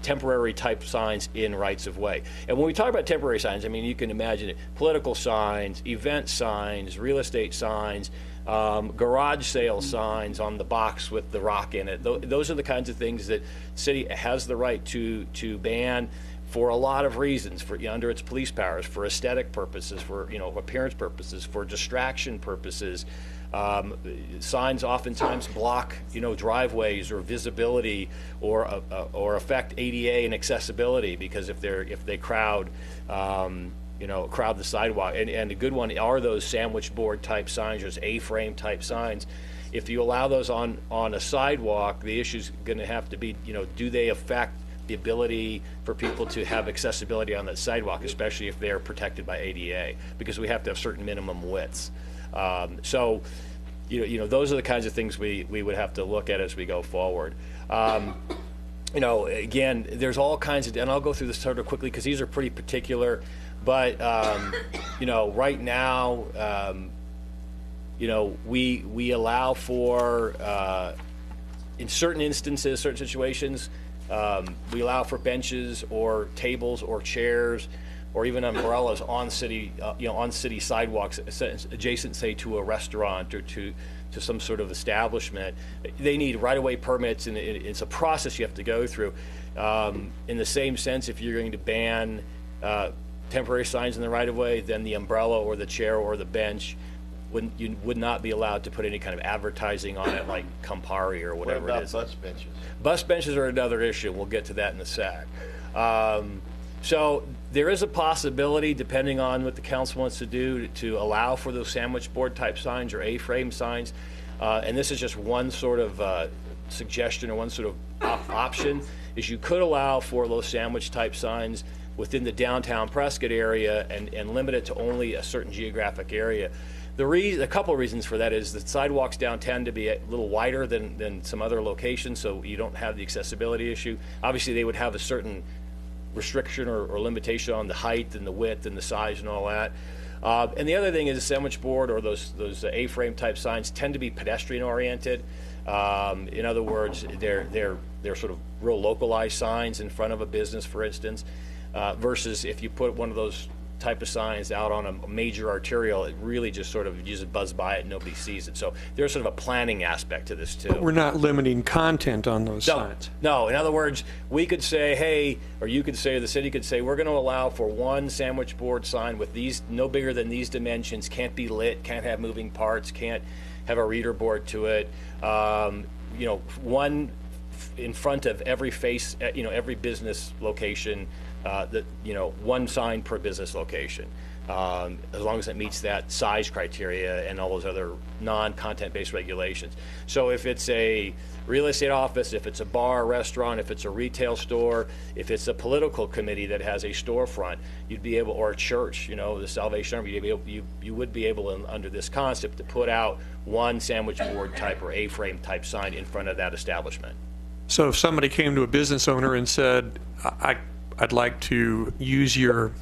temporary type signs in rights of way. And when we talk about temporary signs, you can imagine it, political signs, event signs, real estate signs, garage sale signs on the box with the rock in it. Those are the kinds of things that the city has the right to ban for a lot of reasons, for under its police powers, for aesthetic purposes, for appearance purposes, for distraction purposes. Signs oftentimes block driveways or visibility or affect ADA and accessibility because if they crowd crowd the sidewalk. And a good one are those sandwich board type signs, those A-frame type signs. If you allow those on a sidewalk, the issue's going to have to be, do they affect the ability for people to have accessibility on that sidewalk, especially if they're protected by ADA, because we have to have certain minimum widths. So, those are the kinds of things we would have to look at as we go forward. Again, there's all kinds of, and I'll go through this sort of quickly because these are pretty particular. But right now, we allow for in certain instances, certain situations, we allow for benches or tables or chairs or even umbrellas on city sidewalks adjacent, say, to a restaurant or to some sort of establishment. They need right-of-way permits, and it's a process you have to go through. In the same sense, if you're going to ban temporary signs in the right-of-way, then the umbrella or the chair or the bench you would not be allowed to put any kind of advertising on it like Campari or whatever it is. What about bus benches? Bus benches are another issue. We'll get to that in a sec. So there is a possibility, depending on what the council wants to do, to allow for those sandwich board type signs or A-frame signs. And this is just one sort of suggestion or one sort of option, is you could allow for those sandwich type signs within the downtown Prescott area and limit it to only a certain geographic area. A couple of reasons for that is the sidewalks downtown to be a little wider than some other locations, so you don't have the accessibility issue. Obviously, they would have a certain restriction or limitation on the height and the width and the size and all that. And the other thing is a sandwich board or those A-frame type signs tend to be pedestrian oriented. In other words, they're sort of real localized signs in front of a business, for instance, versus if you put one of those type of signs out on a major arterial, it really just sort of, you just buzz by it and nobody sees it. So there's sort of a planning aspect to this too. But we're not limiting content on those signs. No, in other words, we could say, hey, or you could say, the city could say, we're going to allow for one sandwich board sign with these, no bigger than these dimensions, can't be lit, can't have moving parts, can't have a reader board to it. One in front of every face, every business location, one sign per business location, as long as it meets that size criteria and all those other non-content-based regulations. So if it's a real estate office, if it's a bar, restaurant, if it's a retail store, if it's a political committee that has a storefront, you'd be able, or a church, the Salvation Army, you would be able, under this concept, to put out one sandwich board type or A-frame type sign in front of that establishment. So if somebody came to a business owner and said, I'd like to use your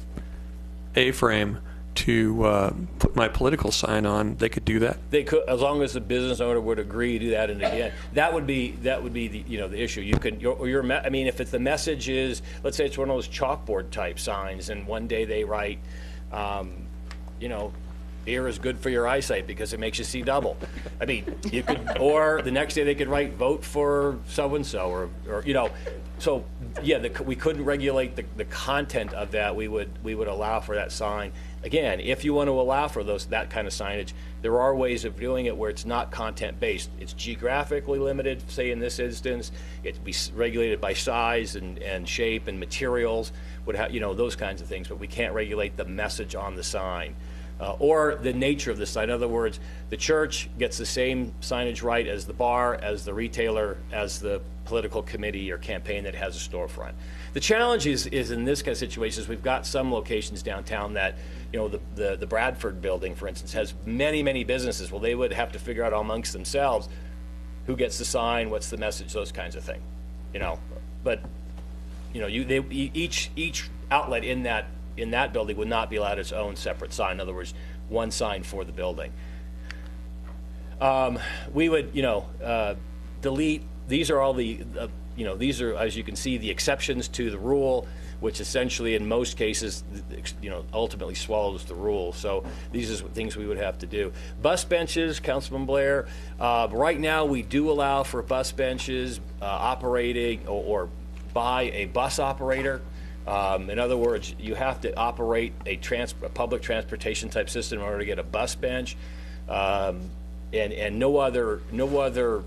A-frame to put my political sign on, they could do that? They could, as long as the business owner would agree to that. And again, that would be the issue. You could, if it's the message is, let's say it's one of those chalkboard type signs, and one day they write, beer is good for your eyesight because it makes you see double. You could, or the next day they could write, vote for so-and-so, or so yeah, we couldn't regulate the content of that. We would allow for that sign. Again, if you want to allow for that kind of signage, there are ways of doing it where it's not content-based. It's geographically limited, say in this instance. It'd be regulated by size and shape and materials, those kinds of things, but we can't regulate the message on the sign. Or the nature of the sign. In other words, the church gets the same signage right as the bar, as the retailer, as the political committee or campaign that has a storefront. The challenge is in this kind of situation, we've got some locations downtown that, the Bradford building, for instance, has many, many businesses. Well, they would have to figure out amongst themselves who gets the sign, what's the message, those kinds of things. But each outlet in that building would not be allowed its own separate sign. In other words, one sign for the building. We would, delete. These are all these are, as you can see, the exceptions to the rule, which essentially, in most cases, ultimately swallows the rule. So these are things we would have to do. Bus benches, Councilman Blair. Right now, we do allow for bus benches operating or by a bus operator. In other words, you have to operate a public transportation type system in order to get a bus bench, and no other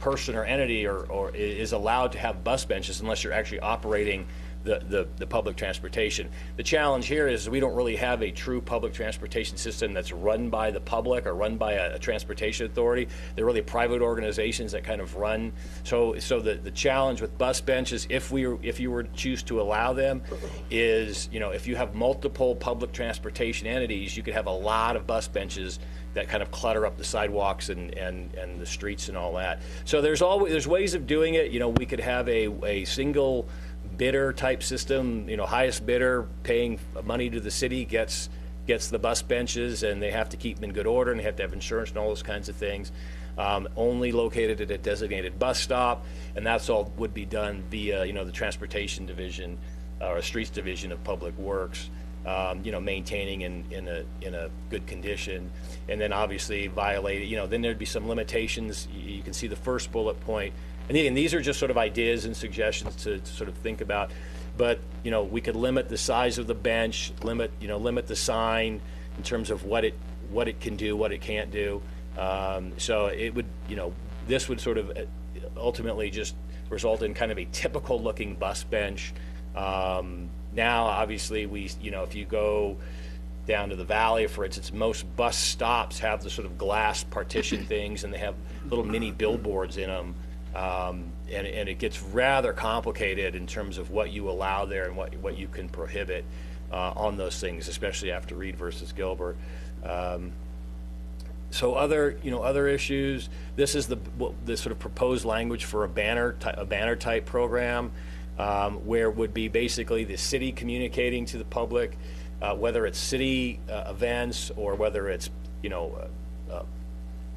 person or entity or is allowed to have bus benches unless you're actually operating the public transportation. The challenge here is we don't really have a true public transportation system that's run by the public or run by a transportation authority. They're really private organizations that kind of run. So the challenge with bus benches, if you were to choose to allow them, is if you have multiple public transportation entities, you could have a lot of bus benches that kind of clutter up the sidewalks and the streets and all that. So there's ways of doing it. We could have a single bidder type system. Highest bidder paying money to the city gets the bus benches, and they have to keep them in good order, and they have to have insurance and all those kinds of things. Only located at a designated bus stop, and that's all would be done via the transportation division or streets division of Public Works. Maintaining in a good condition, and then obviously violated. Then there'd be some limitations. You can see the first bullet point. And again, these are just sort of ideas and suggestions to sort of think about. But we could limit the size of the bench, limit the sign in terms of what what it can do, what it can't do. So it would, this would sort of ultimately just result in kind of a typical looking bus bench. Now, obviously, if you go down to the valley, for instance, most bus stops have the sort of glass partition things, and they have little mini billboards in them. And it gets rather complicated in terms of what you allow there and what you can prohibit on those things, especially after Reed versus Gilbert. So other issues. This is the sort of proposed language for a banner type program, where it would be basically the city communicating to the public, whether it's city events or whether it's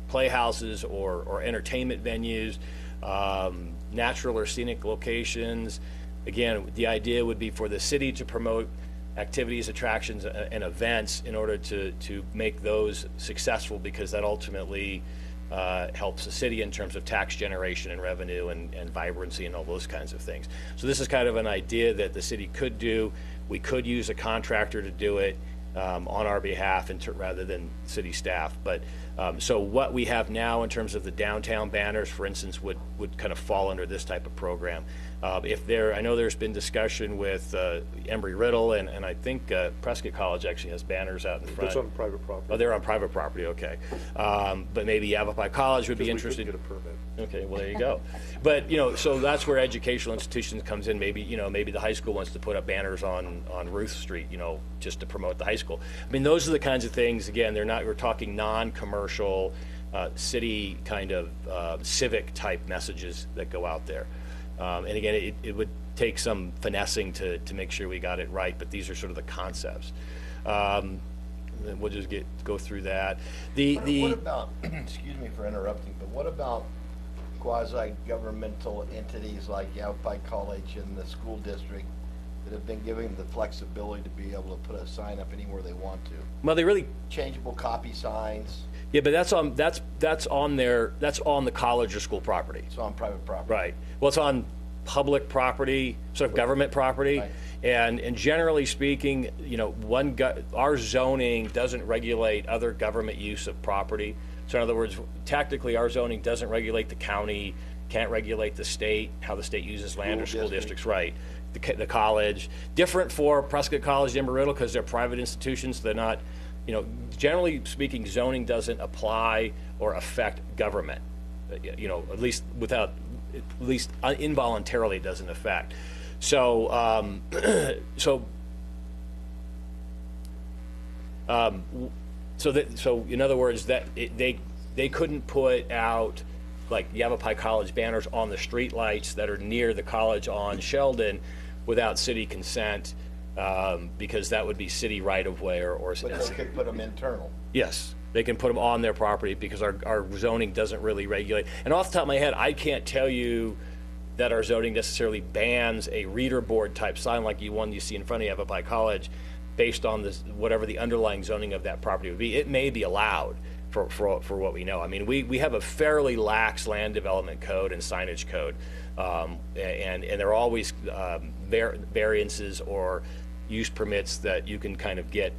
playhouses or entertainment venues, natural or scenic locations. Again, the idea would be for the city to promote activities, attractions, and events in order to make those successful, because that ultimately helps the city in terms of tax generation and revenue and vibrancy and all those kinds of things. So this is kind of an idea that the city could do. We could use a contractor to do it on our behalf rather than city staff. But so what we have now in terms of the downtown banners, for instance, would kind of fall under this type of program. I know there's been discussion with Embry-Riddle, and I think Prescott College actually has banners out in front. It's on private property. Oh, they're on private property, okay. But maybe Yavapai College would be interested. We couldn't get a permit. Okay, well, there you go. But, so that's where educational institutions comes in. Maybe the high school wants to put up banners on Ruth Street, just to promote the high school. I mean, those are the kinds of things, again, we're talking non-commercial, city kind of civic type messages that go out there. And again, it would take some finessing to make sure we got it right, but these are sort of the concepts. And we'll just go through that. What about, excuse me for interrupting, but what about quasi-governmental entities like Yavapai College and the school district that have been given the flexibility to be able to put a sign up anywhere they want to? Well, they really changeable copy signs. Yeah, but that's on the college or school property. It's on private property. Right. Well, it's on public property, sort of government property, right. And generally speaking, our zoning doesn't regulate other government use of property. So in other words, technically, our zoning doesn't regulate the county, can't regulate the state, how the state uses land or school districts, right? The college. Different for Prescott College and Embry-Riddle because they're private institutions. They're not, generally speaking, zoning doesn't apply or affect government. At least involuntarily it doesn't affect. So, so in other words, that they couldn't put out like Yavapai College banners on the street lights that are near the college on Sheldon without city consent, because that would be city right of way or. But they could put them internal. Yes. They can put them on their property because our zoning doesn't really regulate. And off the top of my head, I can't tell you that our zoning necessarily bans a reader board type sign like one you see in front of Yavapai College based on whatever the underlying zoning of that property would be. It may be allowed for what we know. I mean, we have a fairly lax land development code and signage code, and there are always variances or use permits that you can kind of get.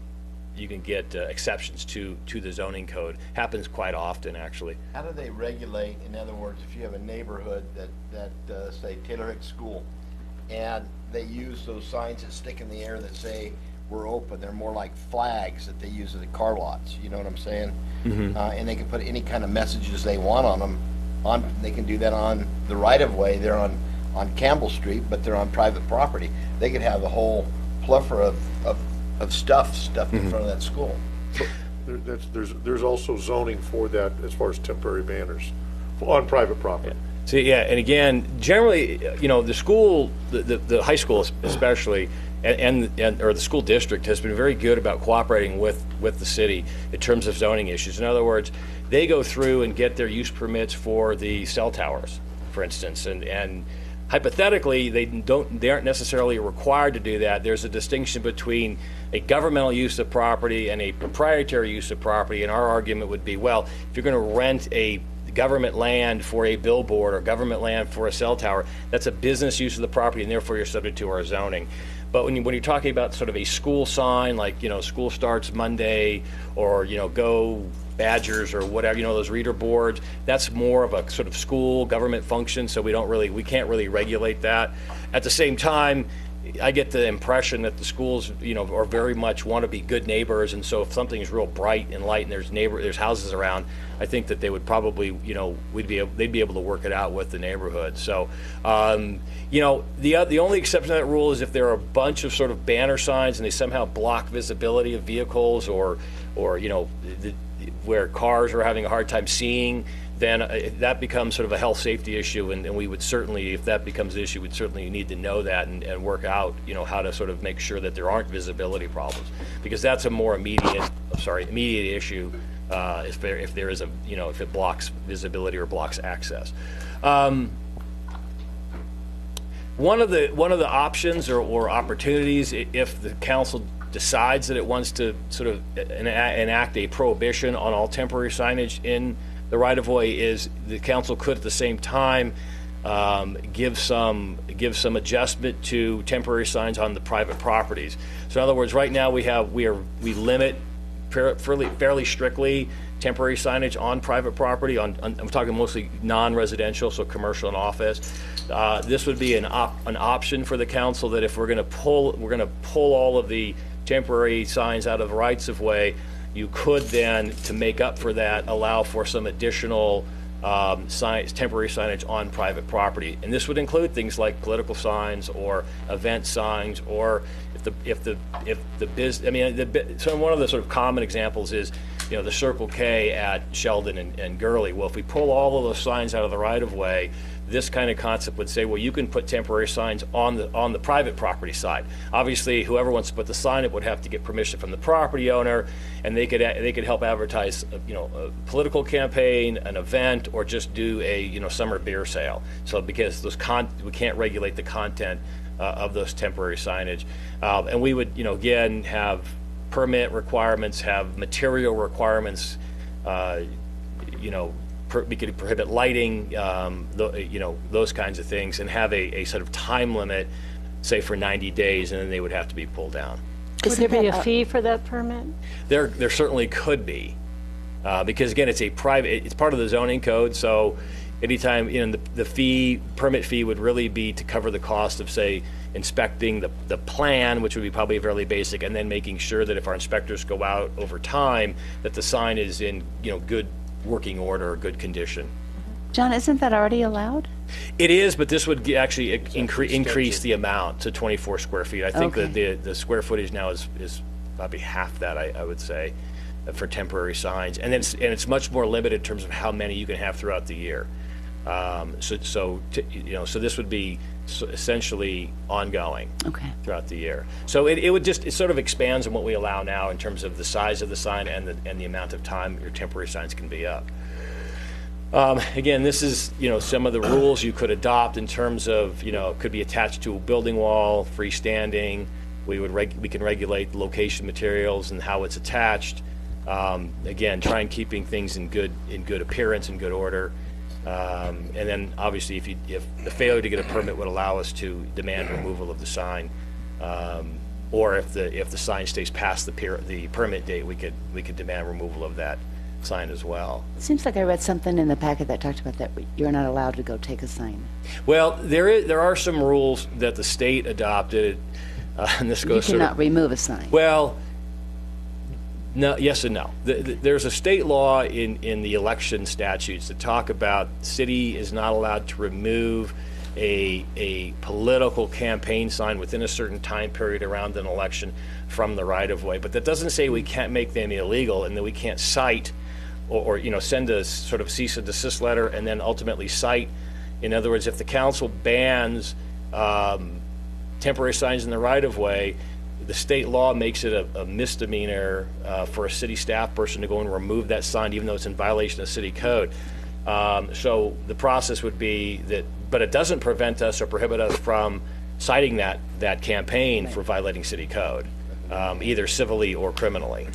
You can get exceptions to the zoning code. Happens quite often, actually. How do they regulate? In other words, if you have a neighborhood that say Taylor Hicks School, and they use those signs that stick in the air that say we're open, they're more like flags that they use at the car lots. You know what I'm saying? Mm-hmm. And they can put any kind of messages they want on them. They can do that on the right of way. They're on Campbell Street, but they're on private property. They could have a whole plethora of stuff stuffed in front of that school. There's also zoning for that as far as temporary banners on private property. Yeah. So yeah, and again, generally, the school, the high school especially, or the school district has been very good about cooperating with the city in terms of zoning issues. In other words, they go through and get their use permits for the cell towers, for instance, and hypothetically, they aren't necessarily required to do that. There's a distinction between a governmental use of property and a proprietary use of property, and our argument would be, well, if you're going to rent a government land for a billboard or government land for a cell tower, that's a business use of the property, and therefore you're subject to our zoning. But when you're talking about sort of a school sign, like, school starts Monday, or, go Badgers or whatever, those reader boards, that's more of a sort of school government function, so we can't really regulate that. At the same time, I get the impression that the schools, are very much want to be good neighbors, and so if something is real bright and light and there's houses around, I think that they would probably, they'd be able to work it out with the neighborhood. So, the only exception to that rule is if there are a bunch of sort of banner signs and they somehow block visibility of vehicles, or where cars are having a hard time seeing, then that becomes sort of a health safety issue, and we would certainly, if that becomes an issue, we'd certainly need to know that and work out, how to sort of make sure that there aren't visibility problems, because that's a more immediate issue if there is if it blocks visibility or blocks access. One of the options or opportunities, if the council decides that it wants to sort of enact a prohibition on all temporary signage in the right-of-way, is the council could at the same time give some adjustment to temporary signs on the private properties. So in other words, right now we limit fairly strictly temporary signage on private property. I'm talking mostly non-residential, so commercial and office. This would be an option for the council, that if we're going to pull all of the temporary signs out of the rights-of-way, you could then, to make up for that, allow for some additional temporary signage on private property, and this would include things like political signs or event signs, or so one of the sort of common examples is, the Circle K at Sheldon and Gurley. Well, if we pull all of those signs out of the right-of-way, this kind of concept would say, well, you can put temporary signs on the private property side. Obviously, whoever wants to put the sign up would have to get permission from the property owner, and they could help advertise, a political campaign, an event, or just do a summer beer sale. So because we can't regulate the content of those temporary signage, and we would again have permit requirements, have material requirements. We could prohibit lighting, those kinds of things, and have a sort of time limit, say for 90 days, and then they would have to be pulled down. Could there be a fee for that permit? There certainly could be, because again, it's part of the zoning code. So anytime, the permit fee would really be to cover the cost of, say, inspecting the plan, which would be probably fairly basic, and then making sure that if our inspectors go out over time, that the sign is in good working order, good condition. John, isn't that already allowed? It is, but this would actually increase the amount to 24 square feet. I think that the square footage now is probably half that, I would say, for temporary signs, and it's much more limited in terms of how many you can have throughout the year. So this would be essentially ongoing throughout the year. So it sort of expands on what we allow now in terms of the size of the sign and the amount of time your temporary signs can be up. Again, this is some of the rules you could adopt in terms of it could be attached to a building wall, freestanding. We can regulate the location, materials, and how it's attached. Again, try and keeping things in good appearance and good order. And then obviously if the failure to get a permit would allow us to demand removal of the sign, or if the sign stays past the permit date, we could demand removal of that sign as well. It seems like I read something in the packet that talked about that you're not allowed to go take a sign. Well, there are some rules that the state adopted, and this goes. You cannot remove a sign. Well, no, yes and no. There's a state law in the election statutes that talk about the city is not allowed to remove a political campaign sign within a certain time period around an election from the right-of-way. But that doesn't say we can't make them illegal and that we can't cite or send a sort of cease and desist letter and then ultimately cite. In other words, if the council bans temporary signs in the right-of-way, the state law makes it a misdemeanor for a city staff person to go and remove that sign, even though it's in violation of city code. So the process would be that, but it doesn't prevent us or prohibit us from citing that campaign for violating city code, either civilly or criminally.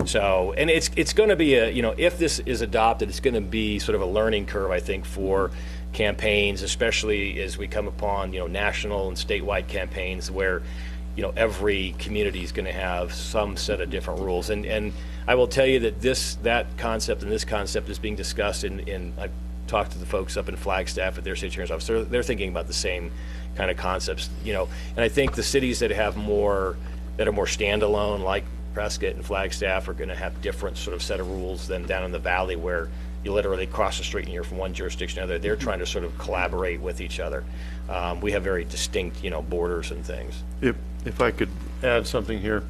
So, and it's going to be if this is adopted, it's going to be sort of a learning curve, I think, for campaigns, especially as we come upon national and statewide campaigns where every community is going to have some set of different rules. And I will tell you that that concept and this concept is being discussed in I talked to the folks up in Flagstaff at their city attorney's office. They're thinking about the same kind of concepts, and I think the cities that are more standalone, like Prescott and Flagstaff, are going to have different sort of set of rules than down in the valley, where you literally cross the street and you're from one jurisdiction to another. They're trying to sort of collaborate with each other. We have very distinct, borders and things. If I could add something here,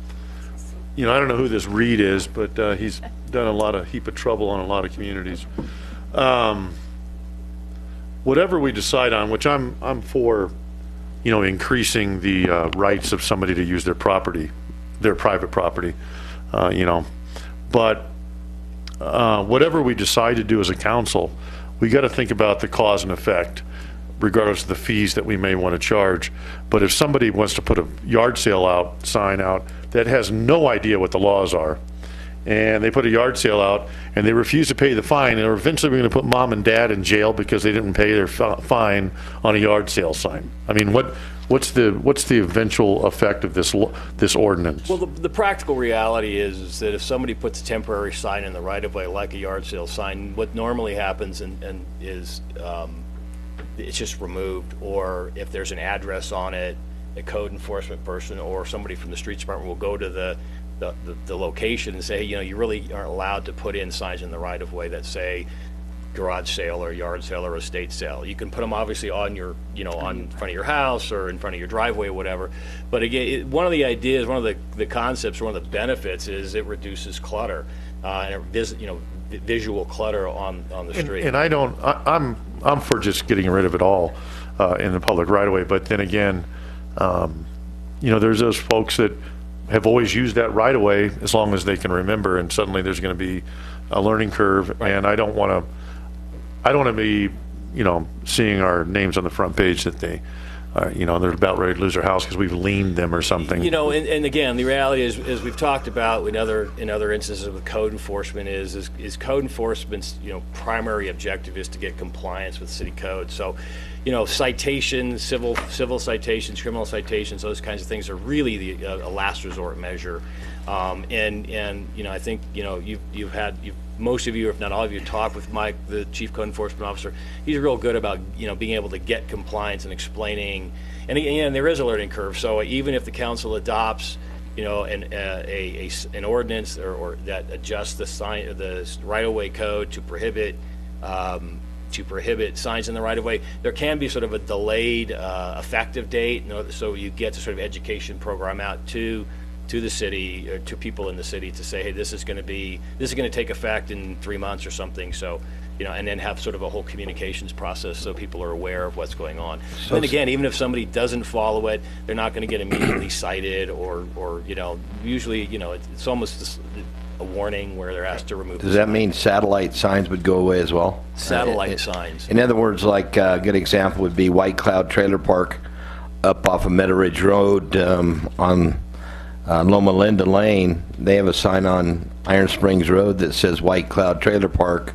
I don't know who this Reed is, but he's done a heap of trouble on a lot of communities. Whatever we decide on, which I'm for, increasing the rights of somebody to use their property, their private property, but whatever we decide to do as a council, we got to think about the cause and effect, regardless of the fees that we may want to charge. But if somebody wants to put a yard sale sign out that has no idea what the laws are, and they put a yard sale out and they refuse to pay the fine, and eventually we're going to put mom and dad in jail because they didn't pay their fine on a yard sale sign. I mean, what's the eventual effect of this ordinance? Well, the practical reality is that if somebody puts a temporary sign in the right of way, like a yard sale sign, what normally happens is it's just removed, or if there's an address on it, a code enforcement person or somebody from the streets department will go to the location and say, you really aren't allowed to put in signs in the right of way that say garage sale or yard sale or estate sale. You can put them obviously on your, on front of your house or in front of your driveway or whatever. But again, one of the ideas, one of the concepts, one of the benefits is it reduces clutter, and visual clutter on the street. And I'm for just getting rid of it all in the public right of way. But then again, there's those folks that have always used that right of way as long as they can remember, and suddenly there's going to be a learning curve. Right. And I don't want to be, seeing our names on the front page that they, they're about ready to lose their house because we've liened them or something. And again, the reality is, as we've talked about in other instances with code enforcement, is code enforcement's primary objective is to get compliance with city code. So, citations, civil citations, criminal citations, those kinds of things are really a last resort measure. I think most of you, if not all of you, talked with Mike, the chief code enforcement officer. He's real good about being able to get compliance and explaining. And again, there is a learning curve. So even if the council adopts an ordinance or that adjusts the right-of-way code to prohibit signs in the right-of-way, there can be sort of a delayed effective date. So you get to sort of education program out to the city, or to people in the city, to say, hey, this is going to take effect in 3 months or something. So, and then have sort of a whole communications process so people are aware of what's going on. So then again, even if somebody doesn't follow it, they're not going to get immediately cited, or usually, it's almost a warning where they're asked to remove. Does that mean satellite signs would go away as well? Satellite signs. In other words, like a good example would be White Cloud Trailer Park up off of Meadow Ridge Road on Loma Linda Lane. They have a sign on Iron Springs Road that says White Cloud Trailer Park,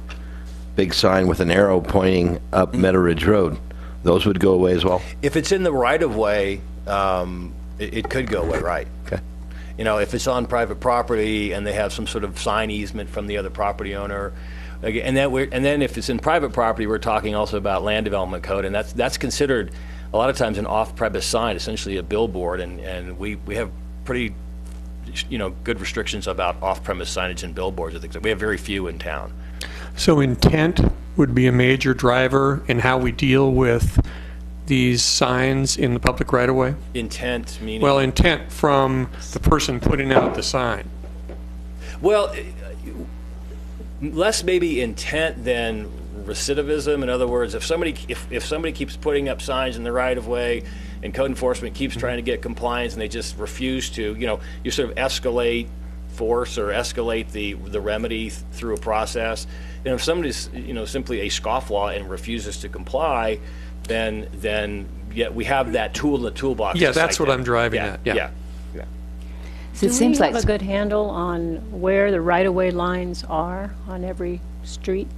big sign with an arrow pointing up Meadow Ridge Road. Those would go away as well? If it's in the right-of-way, it could go away, right? Okay. If it's on private property and they have some sort of sign easement from the other property owner, and then if it's in private property, we're talking also about land development code, and that's considered a lot of times an off-premise sign, essentially a billboard, and we have pretty good restrictions about off-premise signage and billboards and things. We have very few in town. So intent would be a major driver in how we deal with these signs in the public right-of-way? Intent meaning? Well, intent from the person putting out the sign. Well, less maybe intent than recidivism. In other words, if somebody keeps putting up signs in the right-of-way and code enforcement keeps trying to get compliance and they just refuse to, you sort of escalate force or escalate the remedy through a process. If somebody's simply a scofflaw and refuses to comply, then we have that tool in the toolbox. Yeah, that's what I'm driving at. Yeah. So it seems like a good handle on where the right-of-way lines are on every street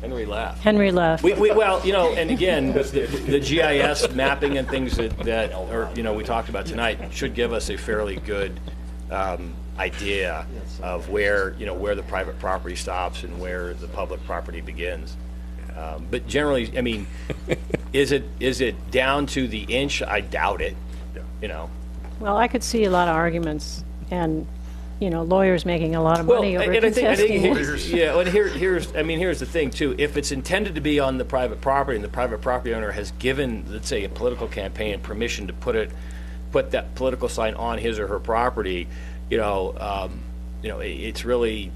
Henry laughed. Henry left. Well, you know, and again, the GIS mapping and things that are, you know, we talked about tonight should give us a fairly good idea of where, you know, where the private property stops and where the public property begins. But generally, I mean, is it down to the inch? I doubt it. You know. Well, I could see a lot of arguments, and you know, lawyers making a lot of money over contesting. I think here's the thing too. If it's intended to be on the private property, and the private property owner has given, let's say, a political campaign permission to put that political sign on his or her property, it's really,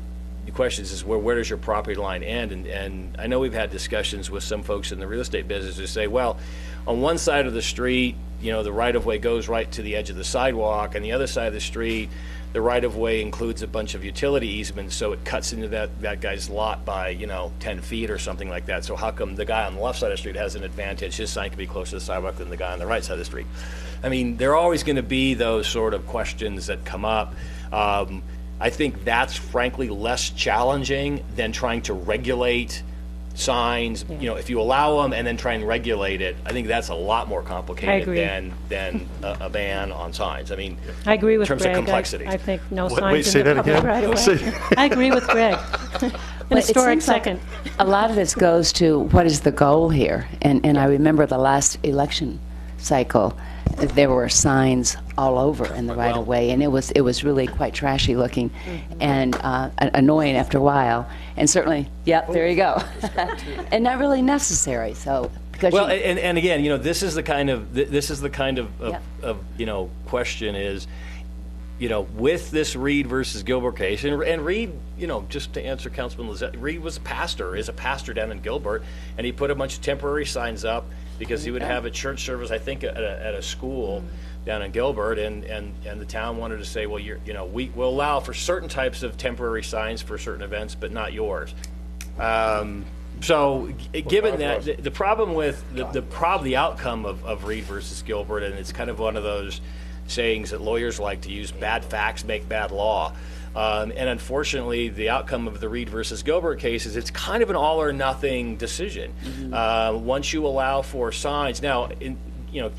the question is where does your property line end? And I know we've had discussions with some folks in the real estate business who say, well, on one side of the street, you know, the right-of-way goes right to the edge of the sidewalk, and the other side of the street, the right-of-way includes a bunch of utility easements, so it cuts into that guy's lot by, 10 feet or something like that. So how come the guy on the left side of the street has an advantage? His sign can be closer to the sidewalk than the guy on the right side of the street. I mean, there are always going to be those sort of questions that come up. I think that's frankly less challenging than trying to regulate signs. You know, if you allow them and then try and regulate it, I think that's a lot more complicated than a ban on signs. I mean, I agree with in terms Greg. of complexity. I think no signs in the public right away. I agree with Greg. An historic second. A lot of this goes to what is the goal here, and I remember the last election cycle. There were signs all over in the right of way, and it was really quite trashy looking, and annoying after a while. And certainly, there you go, and not really necessary. So because and again, this is the kind of question is, with this Reed versus Gilbert case, and Reed, just to answer Councilman Lizette, Reed is a pastor down in Gilbert, and he put a bunch of temporary signs up because he would have a church service, I think, at a school down in Gilbert, and the town wanted to say, well, we will allow for certain types of temporary signs for certain events, but not yours. So, given that, the problem with the outcome of Reed versus Gilbert, and it's kind of one of those sayings that lawyers like to use: bad facts make bad law. And unfortunately, the outcome of the Reed versus Gilbert case is it's kind of an all or nothing decision. Once you allow for signs, now,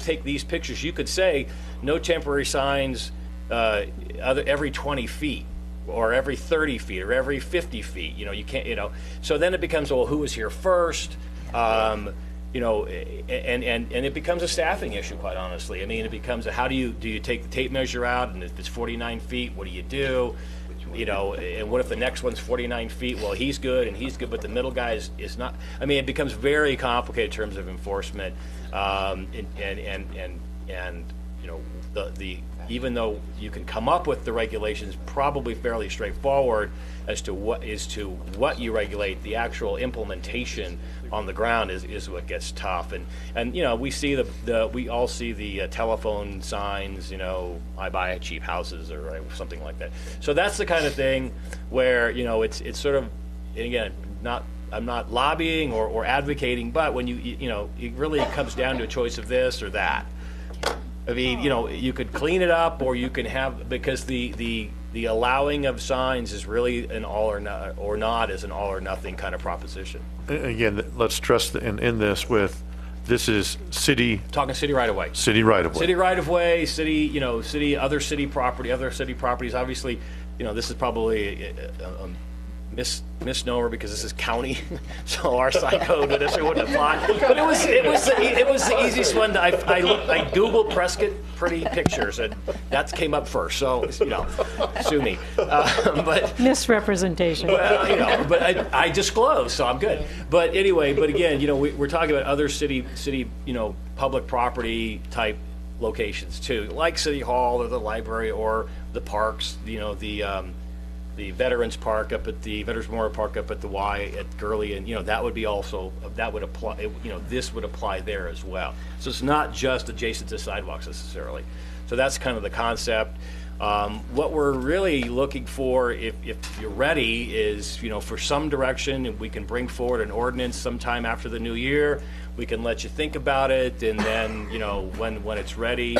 take these pictures. You could say no temporary signs every 20 feet, or every 30 feet, or every 50 feet. You can't. So then it becomes, well, who was here first? And it becomes a staffing issue, quite honestly. I mean, it becomes how do you take the tape measure out, and if it's 49 feet, what do you do? And what if the next one's 49 feet? Well, he's good, but the middle guy is not. I mean, it becomes very complicated in terms of enforcement, even though you can come up with the regulations probably fairly straightforward as to what you regulate, the actual implementation on the ground is what gets tough. And we see we all see the telephone signs, I buy cheap houses or something like that. So that's the kind of thing where it's sort of, and again, I'm not lobbying or advocating, but when it really comes down to a choice of this or that. I mean, you could clean it up, or you can have, because the allowing of signs is really an all or not is an all or nothing kind of proposition. Again, let's stress and end this with, this is talking city right of way. City right of way. City right of way, other city properties. Obviously, this is probably a misnomer because this is county, so our sign code wouldn't apply. But it was the easiest one. I googled Prescott pretty pictures, and that came up first. So sue me. But misrepresentation. Well, but I disclosed, so I'm good. But anyway, again, we're talking about other city public property type locations too, like City Hall or the library or the parks. The Veterans Park up at the Veterans Memorial Park up at the Y at Gurley, and that would apply. This would apply there as well. So it's not just adjacent to sidewalks necessarily. So that's kind of the concept. What we're really looking for, if you're ready, is for some direction. If we can bring forward an ordinance sometime after the new year, we can let you think about it, and then when it's ready,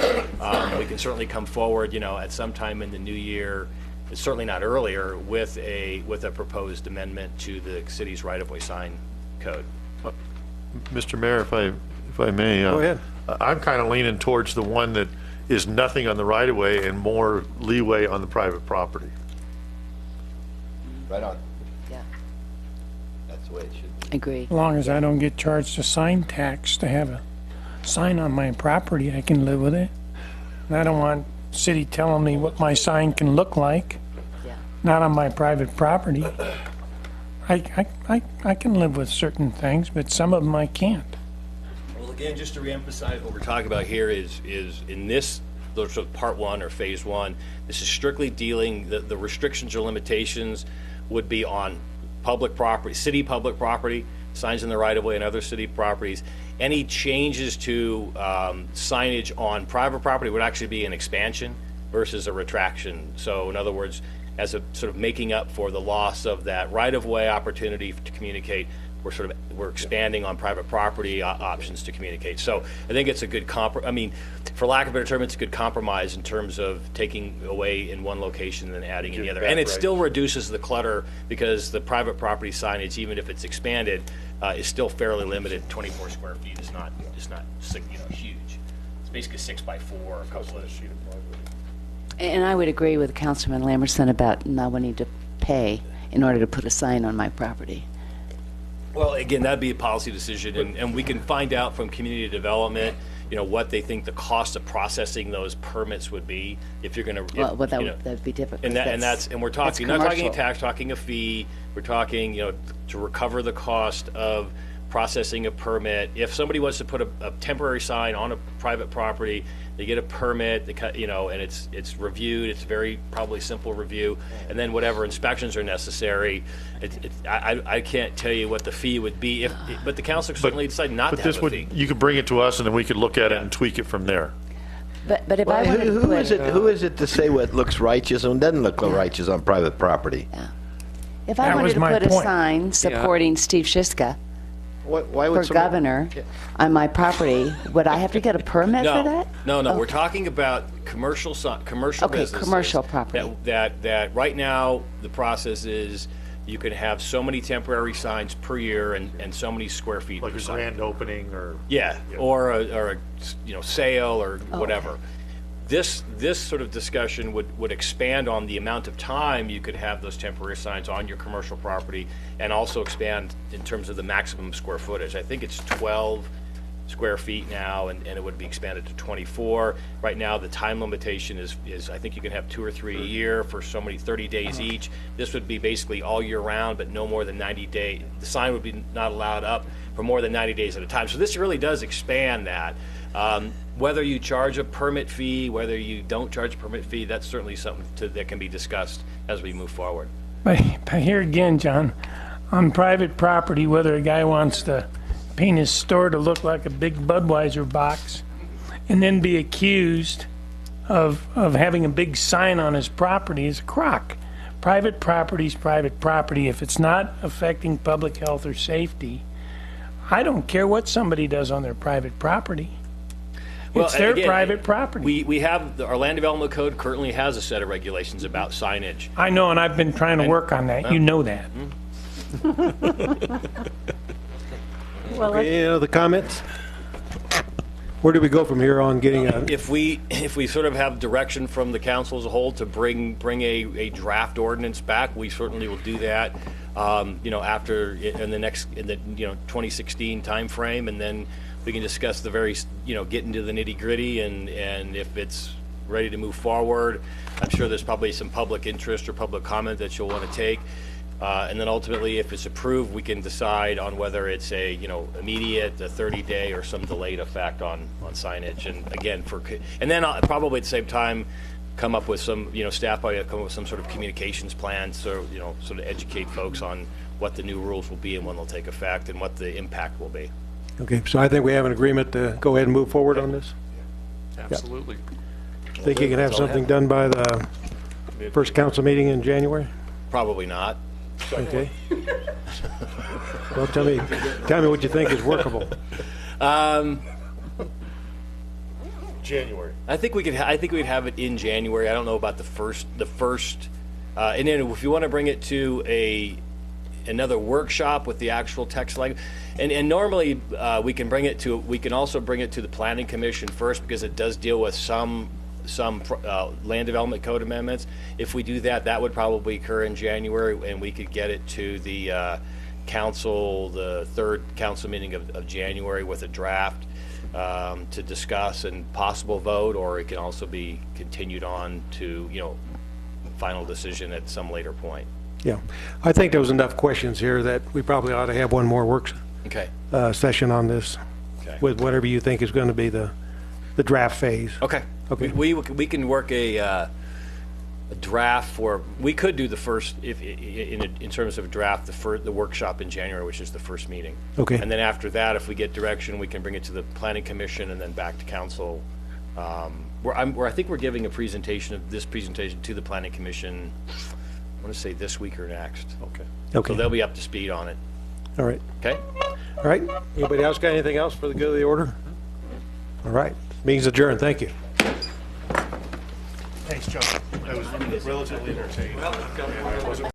we can certainly come forward at some time in the new year certainly not earlier, with a proposed amendment to the city's right-of-way sign code. Mr. Mayor, if I may. Go ahead. I'm kind of leaning towards the one that is nothing on the right-of-way and more leeway on the private property. Right on. Yeah. That's the way it should be. Agree. As long as I don't get charged a sign tax to have a sign on my property, I can live with it. And I don't want city telling me what my sign can look like, not on my private property. I can live with certain things, but some of them I can't. Well, again, just to reemphasize what we're talking about here is in this, sort of part one or phase one, this is strictly dealing, the restrictions or limitations would be on public property, city public property, signs in the right of way and other city properties. Any changes to signage on private property would actually be an expansion versus a retraction. So in other words, as a sort of making up for the loss of that right of way opportunity to communicate, we're expanding on private property options to communicate. So I think it's a good for lack of a better term, it's a good compromise in terms of taking away in one location and adding in the other. And it still reduces the clutter because the private property signage, even if it's expanded, is still fairly limited. 24 square feet is not huge. It's basically 6x4, a couple of sheet of plywood. And I would agree with Councilman Lamerson about not wanting to pay in order to put a sign on my property. Well, again, that'd be a policy decision, and we can find out from community development, what they think the cost of processing those permits would be if you're going to. Well, that'd be difficult. And we're talking not talking a tax, talking a fee. We're talking, to recover the cost of processing a permit. If somebody wants to put a temporary sign on a private property, they get a permit, and it's reviewed. It's very probably simple review, and then whatever inspections are necessary. I can't tell you what the fee would be, but the council certainly decided not to have a fee. You could bring it to us, and then we could look at it and tweak it from there. But if I wanted who is it to say what looks righteous and doesn't look righteous on private property? Yeah. If I wanted to put a sign supporting Steve Shiska for governor on my property, would I have to get a permit for that? No. Okay. We're talking about commercial businesses. Commercial property. That right now the process is you can have so many temporary signs per year and so many square feet like per a sign. grand opening or or a sale or whatever. Okay. This sort of discussion would expand on the amount of time you could have those temporary signs on your commercial property, and also expand in terms of the maximum square footage. I think it's 12 square feet now, and it would be expanded to 24. Right now, the time limitation is I think you can have 2 or 3 a year for so many 30 days each. This would be basically all year round, but no more than 90 days. The sign would be not allowed up for more than 90 days at a time. So this really does expand that. Whether you charge a permit fee, whether you don't charge a permit fee, that's certainly something that can be discussed as we move forward. But here again, John, on private property, whether a guy wants to paint his store to look like a big Budweiser box and then be accused of having a big sign on his property is a crock. Private property is private property. If it's not affecting public health or safety, I don't care what somebody does on their private property. It's their private property. We have, our land development code currently has a set of regulations about signage. I know, and I've been trying to work on that. You know that. Well, any other comments? Where do we go from here on getting a... If we sort of have direction from the council as a whole to bring a draft ordinance back, we certainly will do that. After in the 2016 timeframe, and then we can discuss the get into the nitty gritty, and if it's ready to move forward, I'm sure there's probably some public interest or public comment that you'll want to take. And then ultimately, if it's approved, we can decide on whether it's a immediate, a 30-day, or some delayed effect on signage. And again, and then I'll probably at the same time come up with some staff probably come up with some sort of communications plan, so sort of educate folks on what the new rules will be and when they'll take effect and what the impact will be. Okay, so I think we have an agreement to go ahead and move forward on this. Absolutely. Think you can have something done by the first council meeting in January? Probably not. Okay. Well, tell me what you think is workable. January. I think we'd have it in January. I don't know about the first And then if you want to bring it to another workshop with the actual text language, and normally we can also bring it to the Planning Commission first, because it does deal with some land development code amendments. If we do that, that would probably occur in January, and we could get it to the council, the third council meeting of January, with a draft to discuss and possible vote, or it can also be continued on to, final decision at some later point. Yeah, I think there was enough questions here that we probably ought to have one more work session on this, with whatever you think is going to be the draft phase. Okay. Okay. We can work a draft for. We could do the first, in terms of a draft, the workshop in January, which is the first meeting. Okay. And then after that, if we get direction, we can bring it to the Planning Commission and then back to council. I think we're giving a presentation of this presentation to the Planning Commission. I want to say this week or next. Okay. So they'll be up to speed on it. All right. Okay. All right. Anybody else got anything else for the good of the order? All right. Meeting's adjourned. Thank you. Thanks, John. That was relatively entertaining.